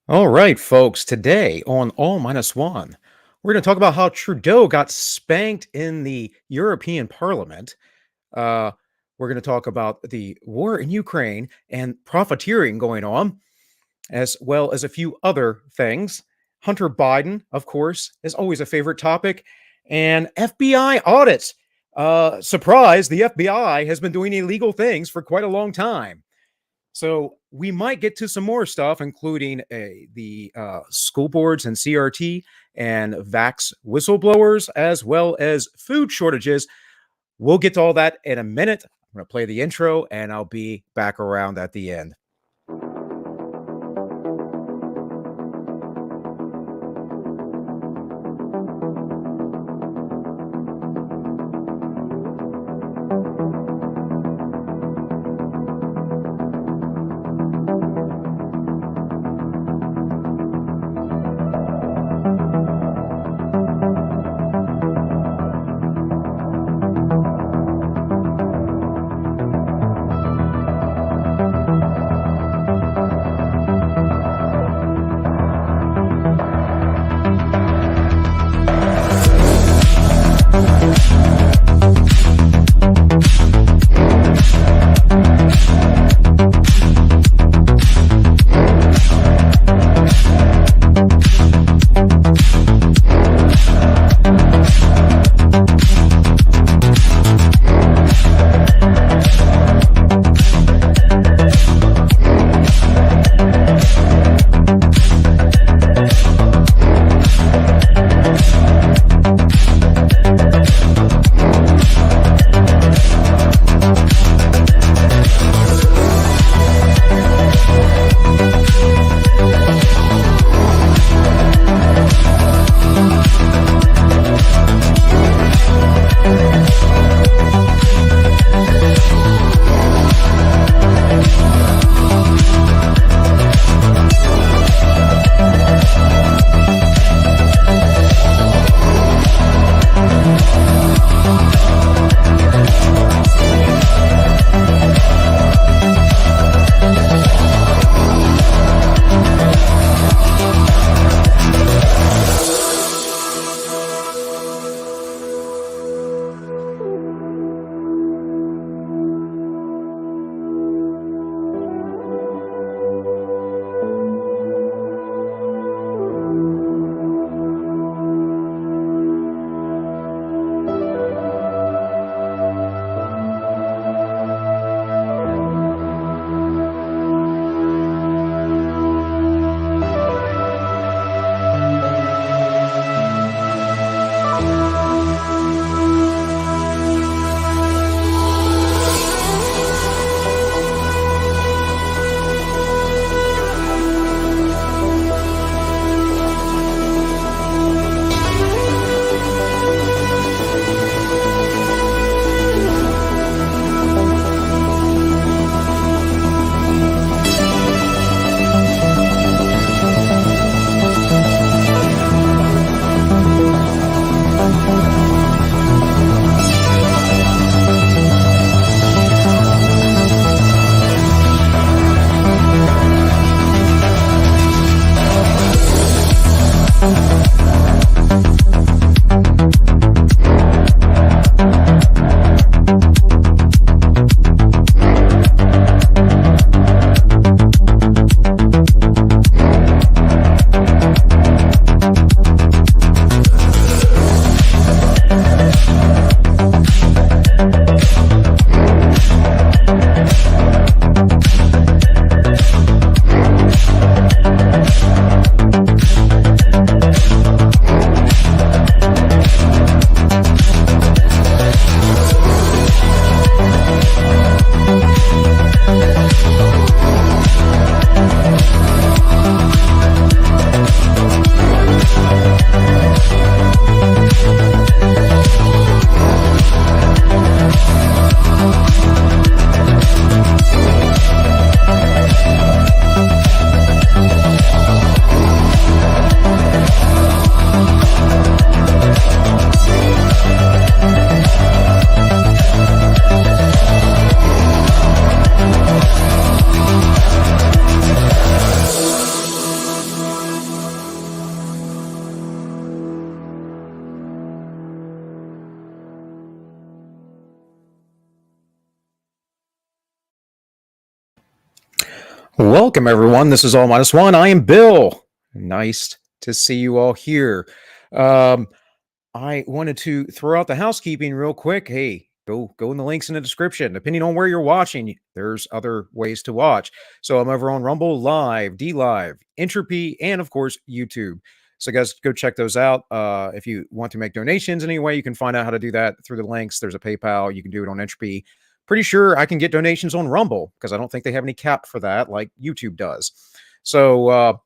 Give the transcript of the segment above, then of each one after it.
All right, folks. Today on All Minus One, we're going to talk about how Trudeau got spanked in the European Parliament. Uh, we're going to talk about the war in Ukraine and profiteering going on, as well as a few other things. Hunter Biden, of course, is always a favorite topic, and FBI audits. Surprise, the FBI has been doing illegal things for quite a long time. So we might get to some more stuff, including the school boards and CRT and vax whistleblowers, as well as food shortages. We'll get to all that in a minute. I'm going to play the intro, and I'll be back around at the end. Welcome, everyone. This is All Minus One. I am Bill. Nice to see you all here. Um, I wanted to throw out the housekeeping real quick. Hey, go in the links in the description. Depending on where you're watching, there's other ways to watch. So I'm over on Rumble Live, DLive, Entropy, and of course YouTube. So guys, go check those out. If you want to make donations anyway, you can find out how to do that through the links. There's a PayPal. You can do it on Entropy. Pretty sure I can get donations on Rumble because I don't think they have any cap for that like YouTube does. So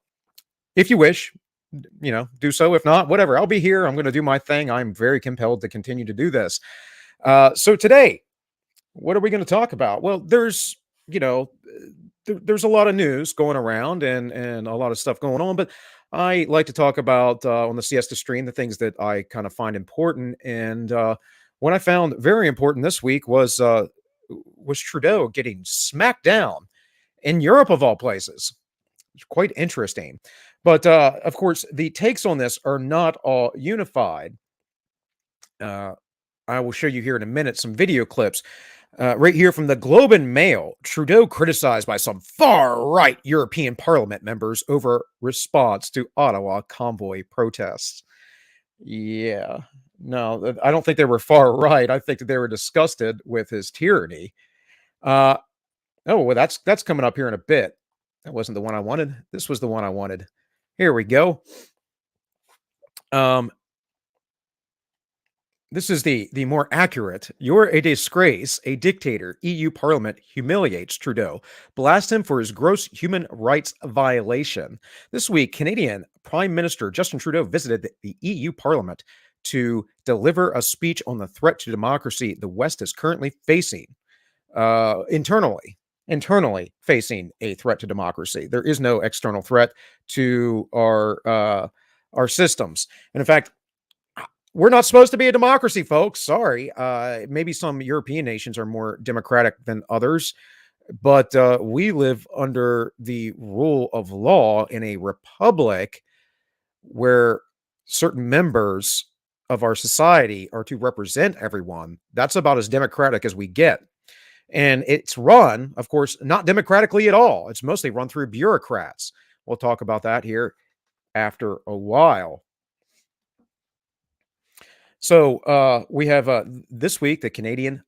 if you wish, do so. If not, whatever. I'll be here. I'm going to do my thing. I'm very compelled to continue to do this. So today, what are we going to talk about? Well, there's a lot of news going around and a lot of stuff going on, but I like to talk about on the Siesta stream the things that I kind of find important. And what I found very important this week was Trudeau getting smacked down in Europe of all places. It's quite interesting. But of course, the takes on this are not all unified. I will show you here in a minute some video clips. Right here from the Globe and Mail, Trudeau criticized by some far-right European Parliament members over response to Ottawa convoy protests. Yeah, no, I don't think they were far-right. I think that they were disgusted with his tyranny. Oh, well, that's coming up here in a bit. That wasn't the one I wanted. This was the one I wanted. Here we go. This is the more accurate. You're a disgrace, a dictator. EU Parliament humiliates Trudeau. Blast him for his gross human rights violation. This week, Canadian Prime Minister Justin Trudeau visited the EU Parliament to deliver a speech on the threat to democracy the West is currently facing. Internally facing a threat to democracy. There is no external threat to our systems. And in fact, we're not supposed to be a democracy, folks. Sorry. Maybe some European nations are more democratic than others, but we live under the rule of law in a republic where certain members of our society are to represent everyone. That's about as democratic as we get. And it's run, of course, not democratically at all. It's mostly run through bureaucrats. We'll talk about that here after a while. So we have this week, the Canadian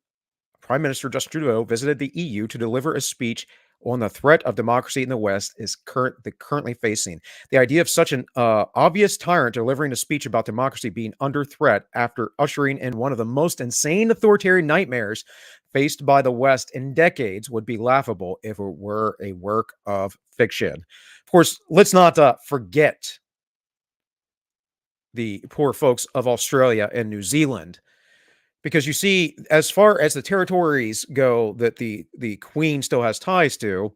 Prime Minister Justin Trudeau visited the EU to deliver a speech on the threat of democracy in the West is currently facing. The idea of such an obvious tyrant delivering a speech about democracy being under threat after ushering in one of the most insane authoritarian nightmares faced by the West in decades would be laughable if it were a work of fiction. Of course, let's not forget the poor folks of Australia and New Zealand. Because you see, as far as the territories go that the Queen still has ties to,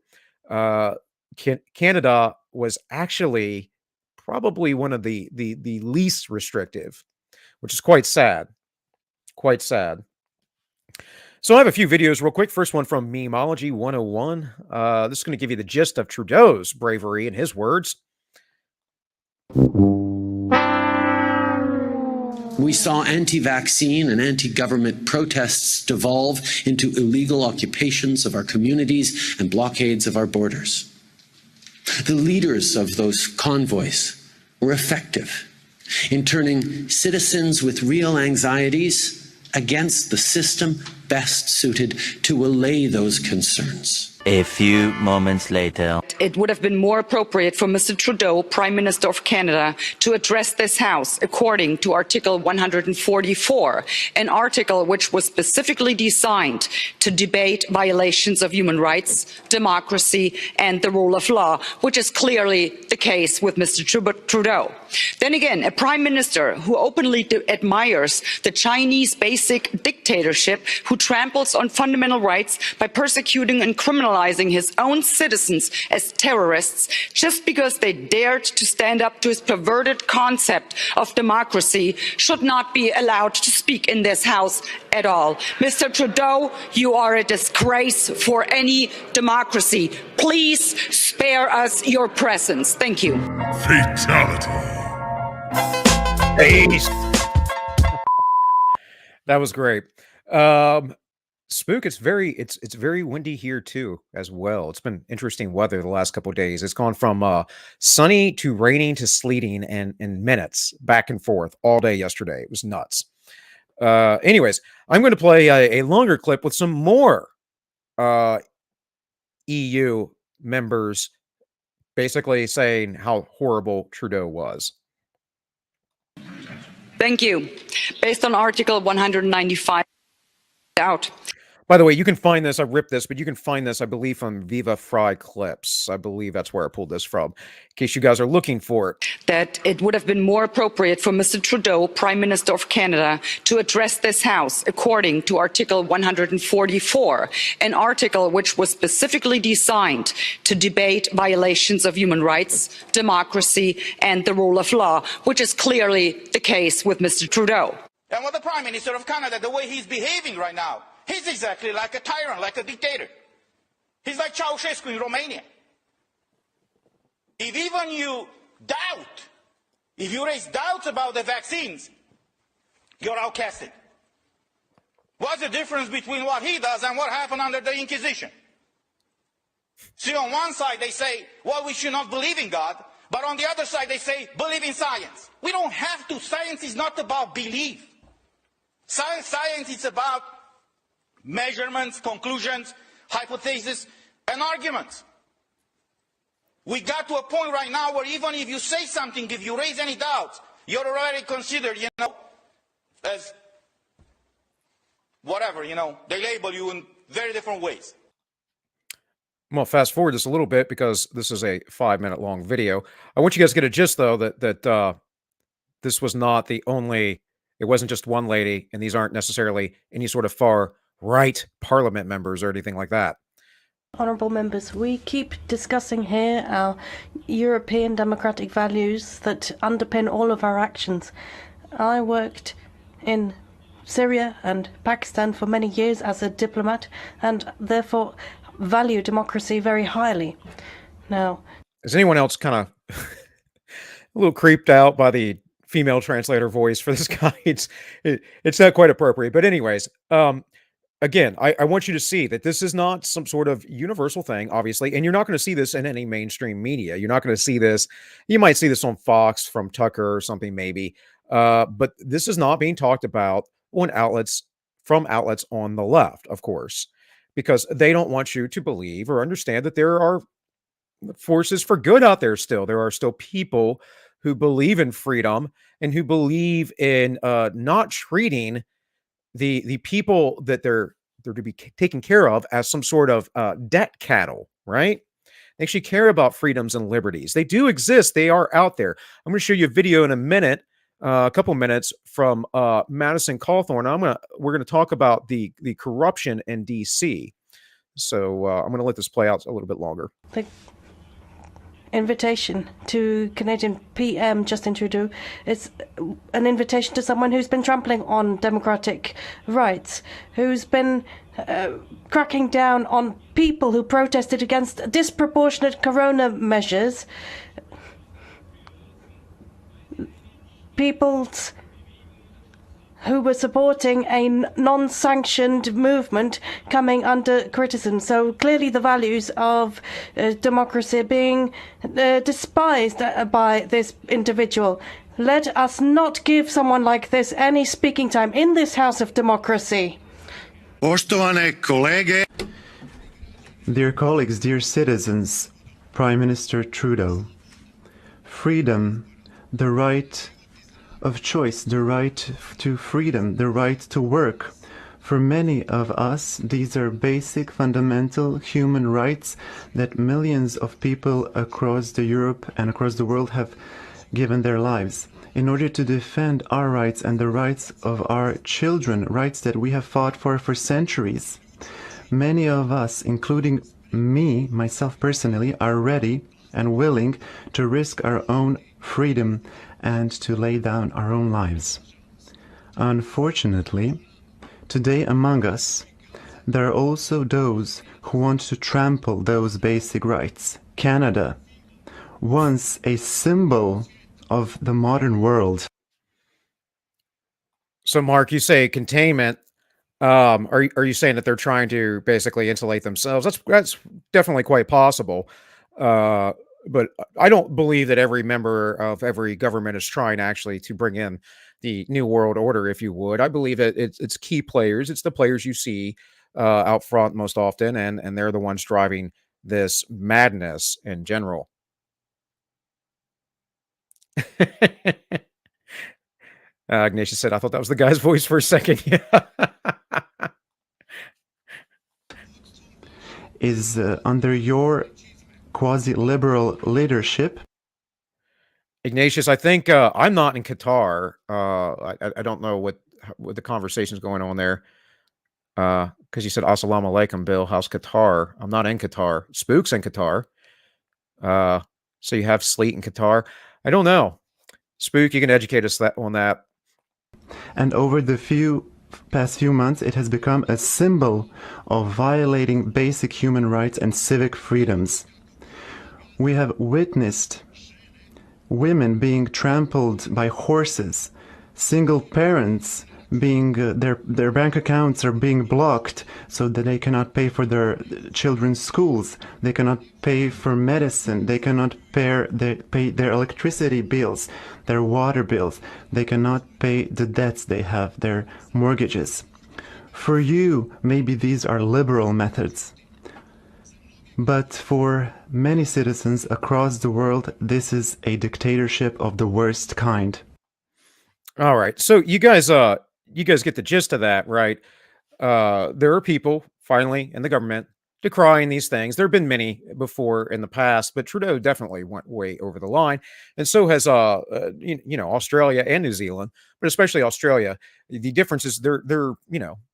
Canada was actually probably one of the least restrictive, which is quite sad. Quite sad. So I have a few videos real quick. First one from Memeology 101. This is going to give you the gist of Trudeau's bravery in his words. We saw anti-vaccine and anti-government protests devolve into illegal occupations of our communities and blockades of our borders. The leaders of those convoys were effective in turning citizens with real anxieties against the system best suited to allay those concerns. A few moments later. It would have been more appropriate for Mr. Trudeau, Prime Minister of Canada, to address this House according to Article 144, an article which was specifically designed to debate violations of human rights, democracy and the rule of law, which is clearly the case with Mr. Trudeau. Then again, a Prime Minister who openly admires the Chinese basic dictatorship, who tramples on fundamental rights by persecuting and criminalizing his own citizens as terrorists just because they dared to stand up to his perverted concept of democracy, should not be allowed to speak in this House at all. Mr. Trudeau, you are a disgrace for any democracy. Please spare us your presence. Thank you. Fatality. That was great. Spook, it's very windy here too as well. It's been interesting weather the last couple of days. It's gone from sunny to raining to sleeting in minutes, back and forth all day yesterday. It was nuts. Anyways, I'm going to play a longer clip with some more EU members basically saying how horrible Trudeau was. Thank you. Based on Article 195 out. By the way, you can find this. I ripped this, but you can find this, I believe, from Viva Fry Clips. I believe that's where I pulled this from, in case you guys are looking for it. That it would have been more appropriate for Mr. Trudeau, Prime Minister of Canada, to address this House according to Article 144, an article which was specifically designed to debate violations of human rights, democracy, and the rule of law, which is clearly the case with Mr. Trudeau. And with the Prime Minister of Canada, the way he's behaving right now, he's exactly like a tyrant, like a dictator. He's like Ceausescu in Romania. If even you doubt, if you raise doubts about the vaccines, you're outcasted. What's the difference between what he does and what happened under the Inquisition? See, on one side they say, well, we should not believe in God, but on the other side they say, believe in science. We don't have to. Science is not about belief. Science is about measurements, conclusions, hypotheses, and arguments. We got to a point right now where even if you say something, if you raise any doubts, you're already considered, as whatever, they label you in very different ways. I'm going to fast forward this a little bit because this is a 5-minute long video. I want you guys to get a gist, though, that this was not the only, it wasn't just one lady, and these aren't necessarily any sort of far right parliament members or anything like that. Honourable members, we keep discussing here our European democratic values that underpin all of our actions. I worked in Syria and Pakistan for many years as a diplomat and therefore value democracy very highly. Now, is anyone else kind of a little creeped out by the female translator voice for this guy? It's not quite appropriate, but anyways, again, I want you to see that this is not some sort of universal thing, obviously, and you're not going to see this in any mainstream media. You're not going to see this. You might see this on Fox from Tucker or something, maybe, but this is not being talked about on outlets on the left, of course, because they don't want you to believe or understand that there are forces for good out there still. There are still people who believe in freedom and who believe in not treating the people that they're to be taken care of as some sort of debt cattle, right? They actually care about freedoms and liberties. They do exist. They are out there. I'm going to show you a video in a minute, a couple minutes from Madison Cawthorn. We're going to talk about the corruption in DC. So I'm going to let this play out a little bit longer. the invitation to Canadian PM Justin Trudeau is an invitation to someone who's been trampling on democratic rights, who's been cracking down on people who protested against disproportionate corona measures, peoples who were supporting a non-sanctioned movement coming under criticism. So clearly the values of democracy are being despised by this individual. Let us not give someone like this any speaking time in this house of democracy. Poštovane kolege. Dear colleagues, dear citizens, Prime Minister Trudeau, freedom, the right of choice, the right to freedom, the right to work. For many of us, these are basic, fundamental human rights that millions of people across Europe and across the world have given their lives. In order to defend our rights and the rights of our children, rights that we have fought for centuries, many of us, including me, myself personally, are ready and willing to risk our own freedom and to lay down our own lives. Unfortunately, today among us, there are also those who want to trample those basic rights. Canada, once a symbol of the modern world. So, Mark, you say containment. Are you saying that they're trying to basically insulate themselves? That's definitely quite possible. Uh, but I don't believe that every member of every government is trying actually to bring in the new world order, if you would. I believe that it's key players. It's the players you see out front most often, and they're the ones driving this madness in general. Ignatius said, "I thought that was the guy's voice for a second." Yeah. Is under your quasi-liberal leadership. Ignatius, I think I'm not in Qatar. I don't know what the conversation's going on there. Because you said "Assalamu alaikum, Bill. How's Qatar?" I'm not in Qatar. Spook's in Qatar. Uh, so you have Sleet in Qatar. I don't know. Spook, you can educate us on that. And over the past few months, it has become a symbol of violating basic human rights and civic freedoms. We have witnessed women being trampled by horses, single parents being their bank accounts are being blocked so that they cannot pay for their children's schools, they cannot pay for medicine, they cannot pay their electricity bills, their water bills, they cannot pay the debts they have, their mortgages. For you, maybe these are liberal methods. But for many citizens across the world, this is a dictatorship of the worst kind. All right. So you guys get the gist of that, right? There are people finally in the government decrying these things. There have been many before in the past, but Trudeau definitely went way over the line, and so has Australia and New Zealand, but especially Australia. The difference is they're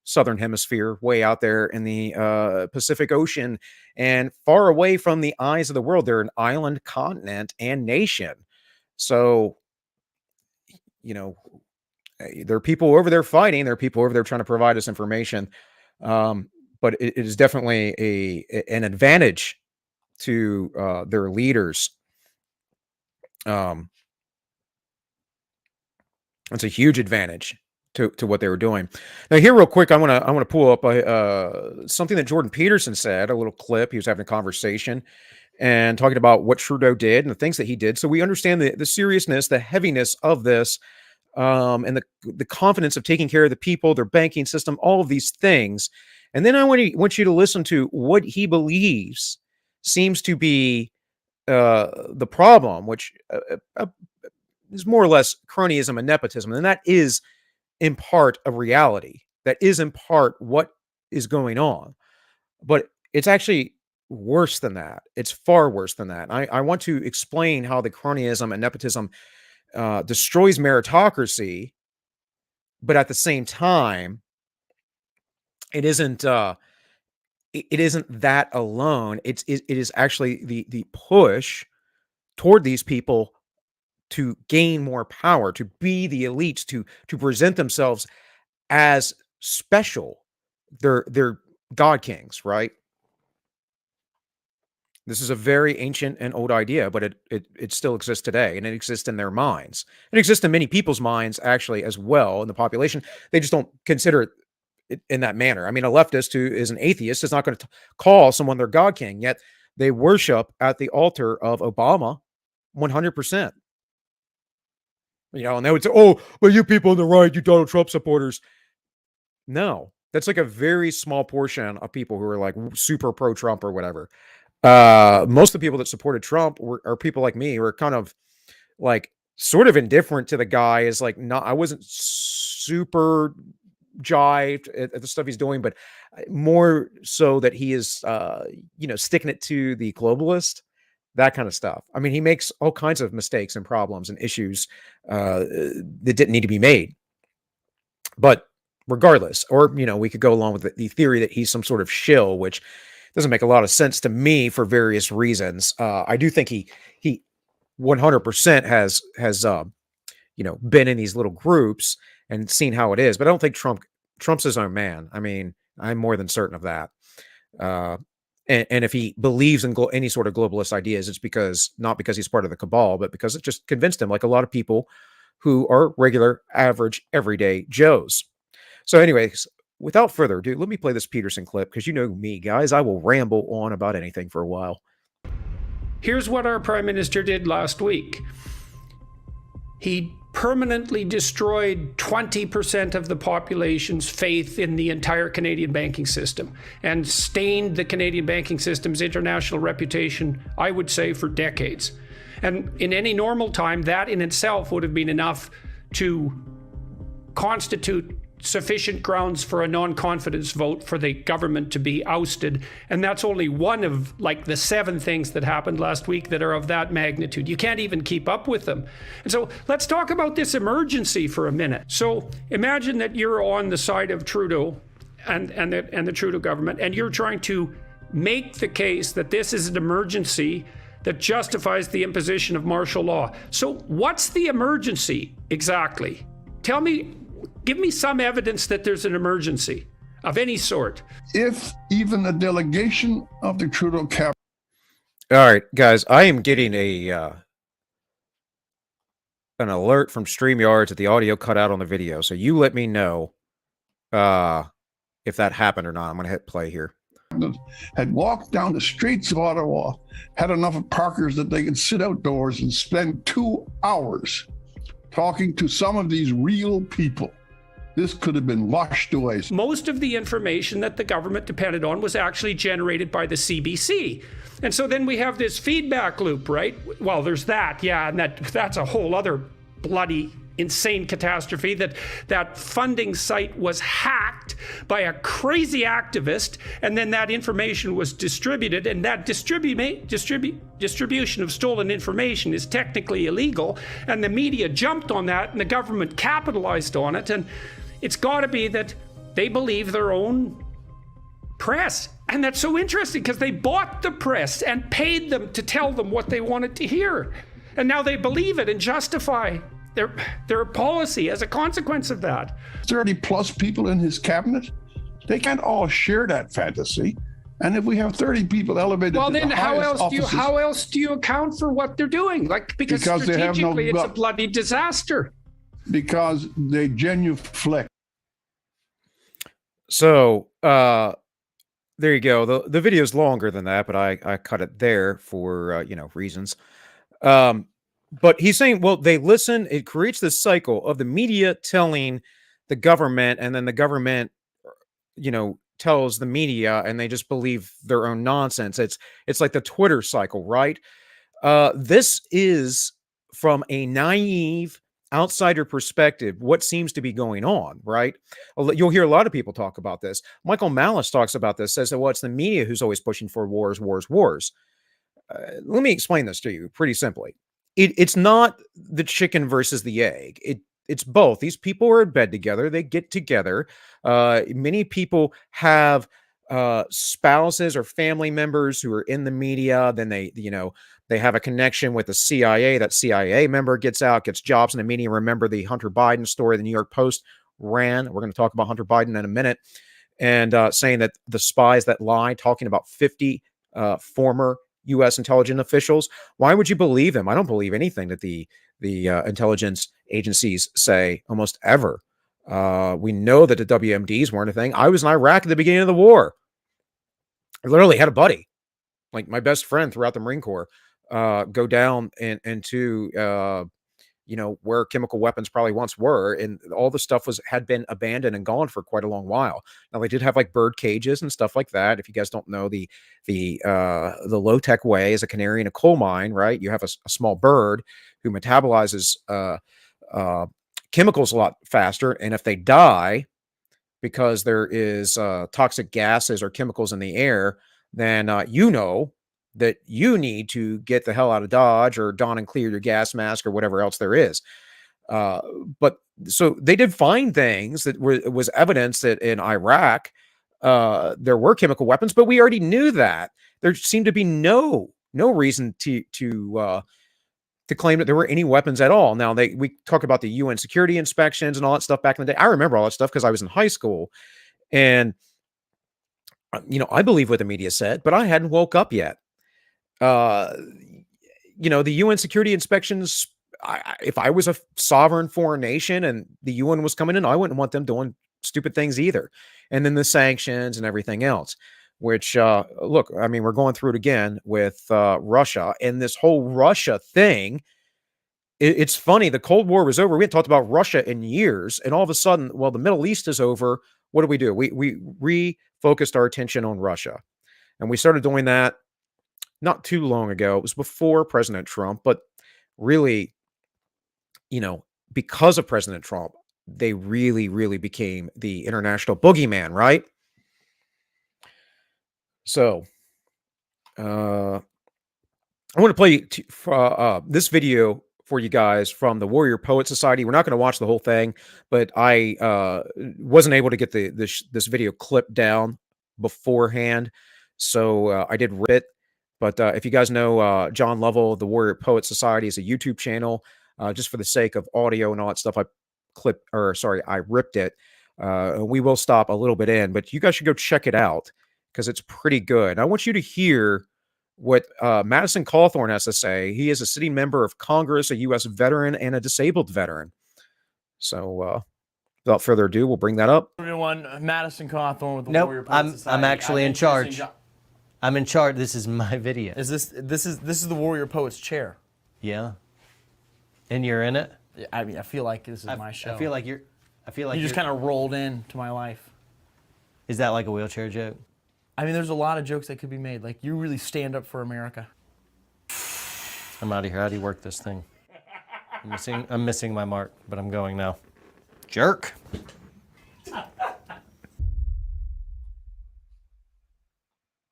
southern hemisphere, way out there in the Pacific Ocean, and far away from the eyes of the world. They're an island continent and nation, so you know there are people over there fighting. There are people over there trying to provide us information. But it is definitely an advantage to their leaders. It's a huge advantage to what they were doing. Now, here, real quick, I want to pull up something that Jordan Peterson said. A little clip. He was having a conversation and talking about what Trudeau did and the things that he did, so we understand the seriousness, the heaviness of this. And the confidence of taking care of the people, their banking system, all of these things. And then I want you to listen to what he believes seems to be the problem, which is more or less cronyism and nepotism. And that is in part a reality. That is in part what is going on. But it's actually worse than that. It's far worse than that. I want to explain how the cronyism and nepotism destroys meritocracy, but at the same time, it isn't that alone. It is actually the push toward these people to gain more power, to be the elites, to present themselves as special. They're god kings, right? This is a very ancient and old idea, but it still exists today, and it exists in their minds. It exists in many people's minds, actually, as well, in the population. They just don't consider it in that manner. I mean, a leftist who is an atheist is not going to call someone their god king, yet they worship at the altar of Obama 100%. And they would say, "Oh, but you people on the right, you Donald Trump supporters." No, that's like a very small portion of people who are like super pro-Trump or whatever. Most of the people that supported Trump are people like me, who are kind of like sort of indifferent to the guy. Is like, not, I wasn't super jived at the stuff he's doing, but more so that he is, sticking it to the globalist, that kind of stuff. I mean, he makes all kinds of mistakes and problems and issues that didn't need to be made. But regardless, or, we could go along with the theory that he's some sort of shill, which doesn't make a lot of sense to me for various reasons. I do think he 100% has been in these little groups and seen how it is, but I don't think Trump's his own man. I mean, I'm more than certain of that. And if he believes in any sort of globalist ideas, it's not because he's part of the cabal, but because it just convinced him, like a lot of people who are regular, average, everyday Joes. So anyways, without further ado, let me play this Peterson clip because you know me, guys. I will ramble on about anything for a while. Here's what our Prime Minister did last week. He permanently destroyed 20% of the population's faith in the entire Canadian banking system and stained the Canadian banking system's international reputation, I would say, for decades. And in any normal time, that in itself would have been enough to constitute sufficient grounds for a non-confidence vote for the government to be ousted. And that's only one of like the 7 things that happened last week that are of that magnitude. You can't even keep up with them. And so let's talk about this emergency for a minute. So imagine that you're on the side of Trudeau and the Trudeau government, and you're trying to make the case that this is an emergency that justifies the imposition of martial law. So what's the emergency exactly? Tell me, give me some evidence that there's an emergency of any sort. If even a delegation of the Trudeau cabinet. All right, guys, I am getting an alert from StreamYard that the audio cut out on the video. So you let me know if that happened or not. I'm going to hit play here. Had walked down the streets of Ottawa, had enough of parkers that they could sit outdoors and spend 2 hours talking to some of these real people. This could have been washed away. Most of the information that the government depended on was actually generated by the CBC. And so then we have this feedback loop, right? Well, there's that, yeah, and that's a whole other bloody insane catastrophe, that funding site was hacked by a crazy activist, and then that information was distributed, and that distribution of stolen information is technically illegal, and the media jumped on that, and the government capitalized on it, and it's got to be that they believe their own press. And that's so interesting because they bought the press and paid them to tell them what they wanted to hear. And now they believe it and justify their policy as a consequence of that. 30 plus people in his cabinet, they can't all share that fantasy. And if we have 30 people elevated, well, then how else do you account for what they're doing? Like because strategically, it's a bloody disaster. Because they genuflect. So there you go. The video is longer than that, but I cut it there for reasons. But he's saying, well, they listen. It creates this cycle of the media telling the government, and then the government, tells the media, and they just believe their own nonsense. It's like the Twitter cycle, right? This is from a naive outsider perspective what seems to be going on, right? You'll hear a lot of people talk about this. Michael Malice talks about this, says that, well, it's the media who's always pushing for wars. Let me explain this to you pretty simply. It's not the chicken versus the egg. It's both. These people are in bed together. They get together. Many people have spouses or family members who are in the media. Then they have a connection with the CIA. That CIA member gets out, gets jobs in the media. Remember the Hunter Biden story the New York Post ran. We're going to talk about Hunter Biden in a minute. And saying that the spies that lie, talking about 50 former U.S. intelligence officials. Why would you believe them? I don't believe anything that the intelligence agencies say almost ever. We know that the WMDs weren't a thing. I was in Iraq at the beginning of the war. I literally had a buddy, like my best friend throughout the Marine Corps, go down into where chemical weapons probably once were, and all the stuff had been abandoned and gone for quite a long while. Now they did have like bird cages and stuff like that. If you guys don't know, the low tech way is a canary in a coal mine, right? You have a small bird who metabolizes chemicals a lot faster, and if they die because there is toxic gases or chemicals in the air, then that you need to get the hell out of Dodge or don and clear your gas mask or whatever else there is. But so they did find things that was evidence that in Iraq there were chemical weapons, but we already knew that. There seemed to be no reason to claim that there were any weapons at all. Now we talk about the UN security inspections and all that stuff back in the day. I remember all that stuff because I was in high school, and I believe what the media said, but I hadn't woke up yet. The UN security inspections, if I was a sovereign foreign nation and the UN was coming in, I wouldn't want them doing stupid things either. And then the sanctions and everything else, which, look, I mean, we're going through it again with Russia and this whole Russia thing. It's funny. The Cold War was over. We hadn't talked about Russia in years. And all of a sudden, well, the Middle East is over. What do? We refocused our attention on Russia. And we started doing that not too long ago. It was before President Trump, but really, because of President Trump, they really, really became the international boogeyman, right? So, I want to play this video for you guys from the Warrior Poet Society. We're not going to watch the whole thing, but I wasn't able to get this video clip down beforehand, so I did rip it. But if you guys know John Lovell, the Warrior Poet Society is a YouTube channel. Just for the sake of audio and all that stuff, I ripped it. We will stop a little bit in, but you guys should go check it out because it's pretty good. I want you to hear what Madison Cawthorn has to say. He is a sitting member of Congress, a U.S. veteran, and a disabled veteran. So, without further ado, we'll bring that up. Everyone, Madison Cawthorn with the Nope, Warrior Poet Society. I'm actually in charge. I'm in charge. This is my video. Is this is the Warrior Poet's chair? Yeah. And you're in it? Yeah, I mean, I feel like this is my show. I feel like you just kind of rolled into my life. Is that like a wheelchair joke? I mean, there's a lot of jokes that could be made. Like, you really stand up for America. I'm out of here. How do you work this thing? I'm missing my mark, but I'm going now. Jerk.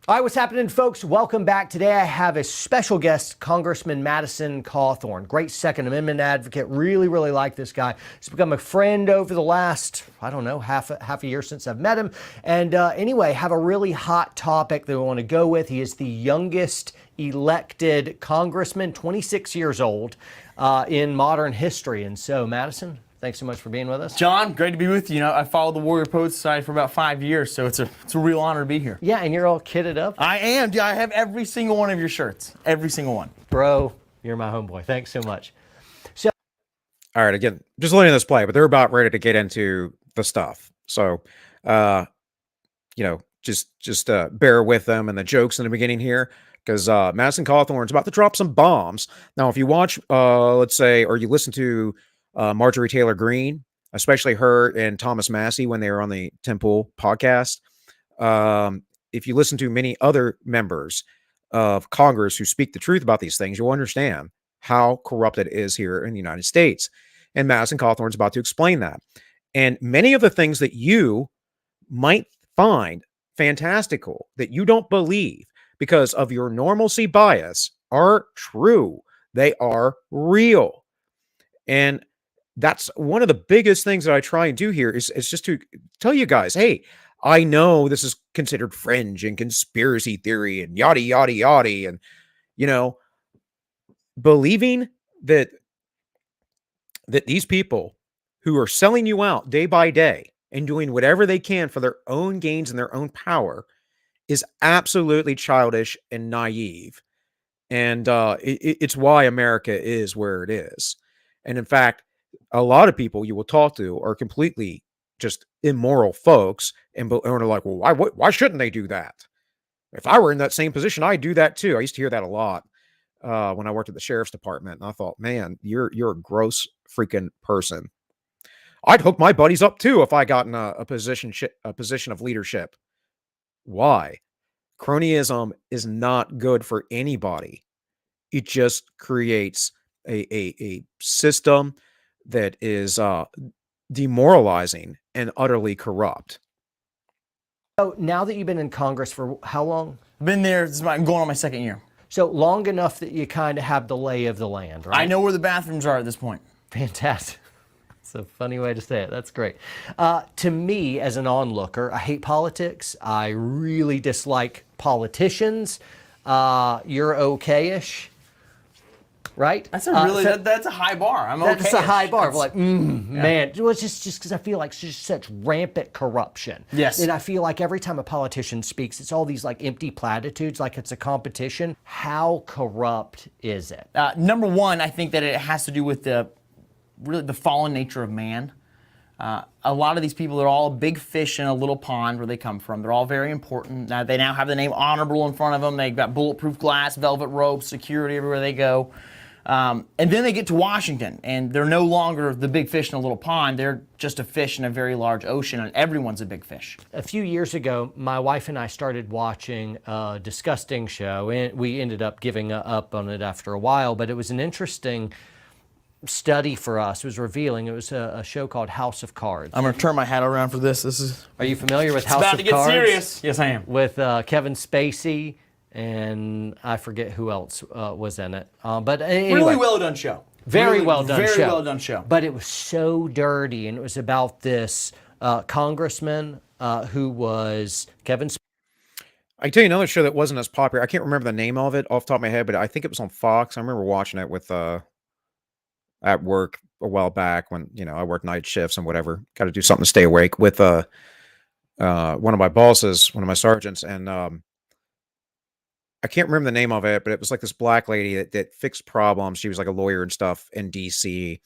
All right, what's happening, folks? Welcome back. Today I have a special guest, Congressman Madison Cawthorn. Great Second Amendment advocate. Really, really like this guy. He's become a friend over the last, I don't know, half a year since I've met him. And anyway, have a really hot topic that we want to go with. He is the youngest elected congressman, 26 years old, in modern history. And so, Madison, thanks so much for being with us. John, great to be with you. I followed the Warrior Poet Society for about 5 years, so it's a real honor to be here. Yeah, and you're all kitted up. I am. Yeah, I have every single one of your shirts. Every single one. Bro, you're my homeboy. Thanks so much. So, all right, again, just letting this play, but they're about ready to get into the stuff. So, just bear with them and the jokes in the beginning here, because Madison Cawthorn's about to drop some bombs. Now, if you watch, let's say, or you listen to Marjorie Taylor Greene, especially her and Thomas Massey when they were on the Temple podcast. If you listen to many other members of Congress who speak the truth about these things, you'll understand how corrupt it is here in the United States. And Madison Cawthorn's about to explain that. And many of the things that you might find fantastical, that you don't believe because of your normalcy bias, are true. They are real. And that's one of the biggest things that I try and do here is just to tell you guys, hey, I know this is considered fringe and conspiracy theory and yada, yada, yada. And, believing that these people who are selling you out day by day and doing whatever they can for their own gains and their own power is absolutely childish and naive. And it's why America is where it is. And in fact, a lot of people you will talk to are completely just immoral folks and are like, well, why shouldn't they do that? If I were in that same position, I'd do that too. I used to hear that a lot when I worked at the sheriff's department. And I thought, man, you're a gross freaking person. I'd hook my buddies up too if I got in a position of leadership. Why? Cronyism is not good for anybody. It just creates a system that is demoralizing and utterly corrupt. So now that you've been in Congress for how long? I've been there, I'm going on my second year. So long enough that you kind of have the lay of the land, right? I know where the bathrooms are at this point. Fantastic. It's a funny way to say it. That's great. To me, as an onlooker, I hate politics. I really dislike politicians. You're okay-ish. Right? That's a high bar. I'm okay. That's a high bar. Like, man, well, it's just because I feel like it's just such rampant corruption. Yes. And I feel like every time a politician speaks, it's all these like empty platitudes, like it's a competition. How corrupt is it? Number one, I think that it has to do with the fallen nature of man. A lot of these people are all big fish in a little pond where they come from. They're all very important. Now, they now have the name Honorable in front of them. They've got bulletproof glass, velvet ropes, security everywhere they go. And then they get to Washington, and they're no longer the big fish in a little pond. They're just a fish in a very large ocean, and everyone's a big fish. A few years ago, my wife and I started watching a disgusting show, and we ended up giving up on it after a while, but it was an interesting study for us. It was revealing. It was a show called House of Cards. I'm going to turn my hat around for this. Are you familiar with House of Cards? It's about to get serious. Yes, I am. With Kevin Spacey, and I forget who else was in it. But anyway, really well done show. Very well done show. Very well done show. But it was so dirty, and it was about this congressman who was Kevin Spacey. I can tell you another show that wasn't as popular. I can't remember the name of it off the top of my head, but I think it was on Fox. I remember watching it with at work a while back when, I worked night shifts and whatever. Got to do something to stay awake with one of my bosses, one of my sergeants, and I can't remember the name of it, but it was like this black lady that fixed problems. She was like a lawyer and stuff in DC,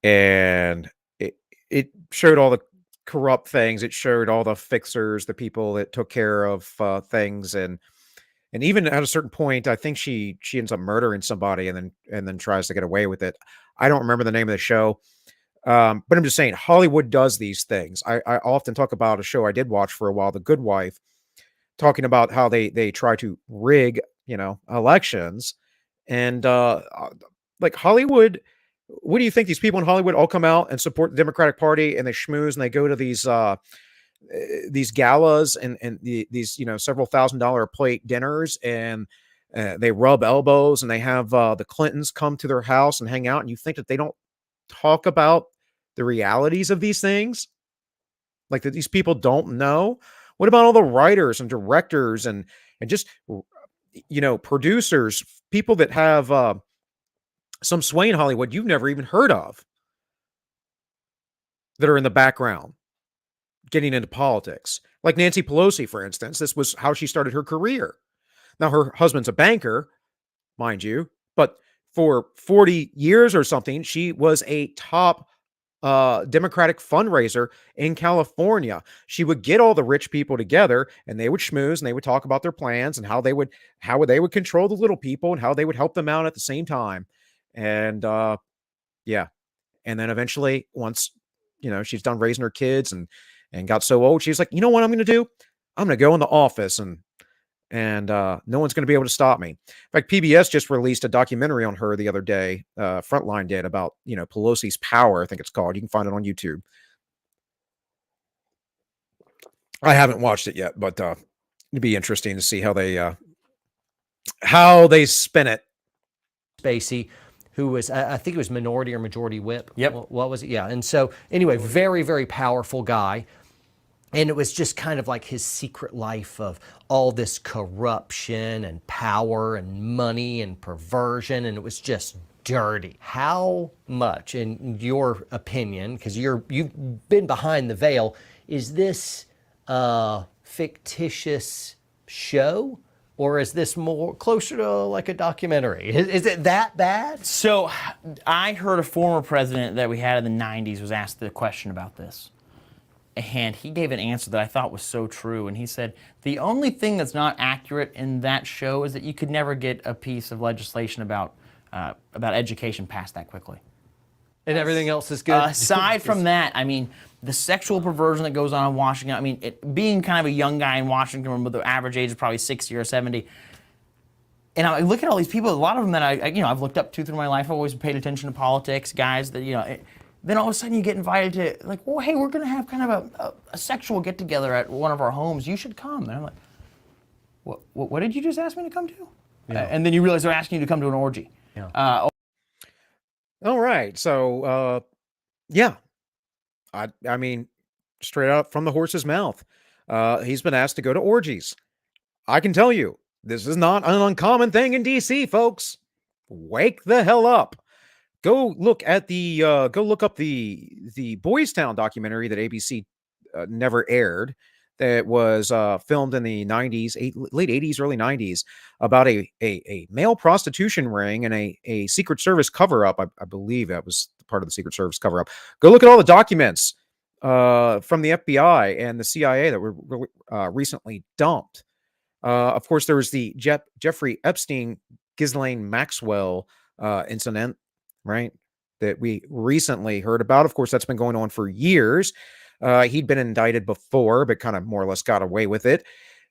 and it showed all the corrupt things. It showed all the fixers, the people that took care of things, and even at a certain point, I think she ends up murdering somebody and then tries to get away with it. I don't remember the name of the show, but I'm just saying Hollywood does these things. I often talk about a show I did watch for a while, The Good Wife, talking about how they try to rig, elections, and like Hollywood. What do you think? These people in Hollywood all come out and support the Democratic Party, and they schmooze and they go to these galas and these several $1,000 a plate dinners, and they rub elbows, and they have the Clintons come to their house and hang out, and you think that they don't talk about the realities of these things, like that these people don't know? What about all the writers and directors and just producers, people that have some sway in Hollywood you've never even heard of, that are in the background getting into politics? Like Nancy Pelosi, for instance. This was how she started her career. Now, her husband's a banker, mind you, but for 40 years or something, she was a top Democratic fundraiser in California. She would get all the rich people together, and they would schmooze, and they would talk about their plans and how they would control the little people and how they would help them out at the same time. And yeah, and then eventually, once she's done raising her kids and got so old, she's like, you know what I'm going to do? I'm going to go in the office and no one's going to be able to stop me. In fact, PBS just released a documentary on her the other day. Frontline did, about Pelosi's Power, I think it's called. You can find it on YouTube. I haven't watched it yet, but it'd be interesting to see how they spin it. Spacey, who was, I think it was minority or majority whip. Yep. What was it? Yeah. And so anyway, very, very powerful guy. And it was just kind of like his secret life of all this corruption and power and money and perversion. And it was just dirty. How much, in your opinion, because you've been behind the veil, is this a fictitious show? Or is this more closer to like a documentary? Is it that bad? So I heard a former president that we had in the 90s was asked the question about this. And he gave an answer that I thought was so true. And he said, the only thing that's not accurate in that show is that you could never get a piece of legislation about education passed that quickly. And everything else is good? Aside from that, I mean, the sexual perversion that goes on in Washington, I mean, being kind of a young guy in Washington, where the average age is probably 60 or 70, and I look at all these people, a lot of them that I've looked up to through my life. I've always paid attention to politics, guys that, then all of a sudden you get invited to, like, well, hey, we're going to have kind of a sexual get-together at one of our homes. You should come. And I'm like, what did you just ask me to come to? Yeah. And then you realize they're asking you to come to an orgy. Yeah. All right. So, yeah. I mean, straight out from the horse's mouth. He's been asked to go to orgies. I can tell you, this is not an uncommon thing in DC, folks. Wake the hell up. Go look up the Boys Town documentary that ABC never aired. That was filmed in the 90s, late 80s, early 90s, about a male prostitution ring and a Secret Service cover-up. I believe that was part of the Secret Service cover-up. Go look at all the documents from the FBI and the CIA that were recently dumped. Of course, there was the Jeffrey Epstein, Ghislaine Maxwell incident, right? That we recently heard about. Of course, that's been going on for years. He'd been indicted before, but kind of more or less got away with it.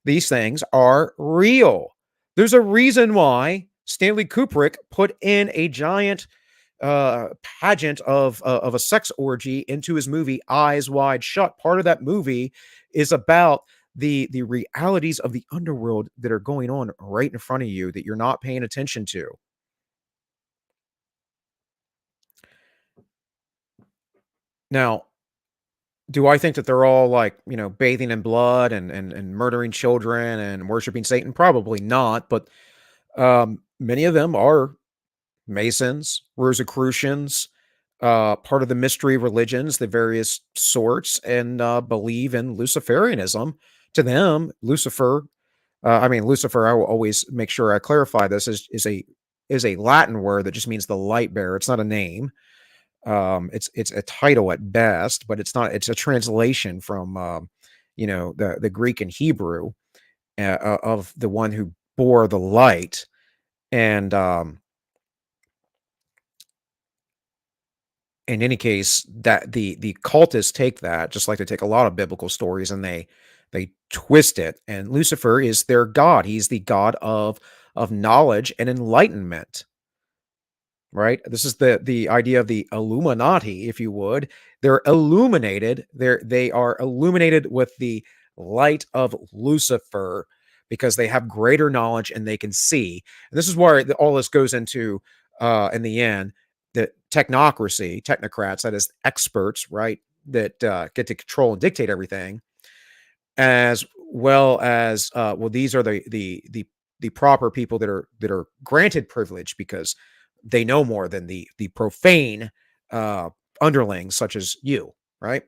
These things are real. There's a reason why Stanley Kubrick put in a giant pageant of a sex orgy into his movie Eyes Wide Shut. Part of that movie is about the realities of the underworld that are going on right in front of you that you're not paying attention to. Now, do I think that they're all like, bathing in blood and murdering children and worshiping Satan? Probably not, but many of them are Masons, Rosicrucians, part of the mystery religions, the various sorts, and believe in Luciferianism. To them, Lucifer, Lucifer, I will always make sure I clarify this, is a Latin word that just means the light bearer. It's not a name. It's a title at best, but it's not. It's a translation from the Greek and Hebrew of the one who bore the light, and in any case, that the cultists take that, just like they take a lot of biblical stories, and they twist it. And Lucifer is their god. He's the god of knowledge and enlightenment. Right? This is the idea of the Illuminati, if you would. They're illuminated. They are illuminated with the light of Lucifer because they have greater knowledge and they can see. And this is where all this goes into in the end. The technocrats, that is experts, right? That get to control and dictate everything, as well as these are the proper people that are granted privilege because they know more than the profane underlings such as you, right?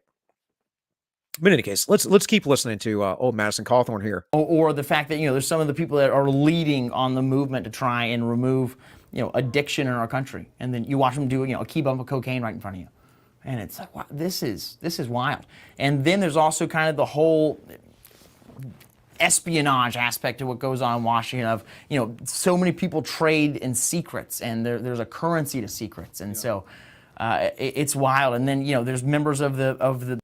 But in any case, let's keep listening to old Madison Cawthorn here. Or the fact that there's some of the people that are leading on the movement to try and remove addiction in our country, and then you watch them do a key bump of cocaine right in front of you, and it's like, wow, this is wild. And then there's also kind of the whole espionage aspect to what goes on in Washington of, so many people trade in secrets, and there's a currency to secrets. And so it's wild. And then, there's members of the.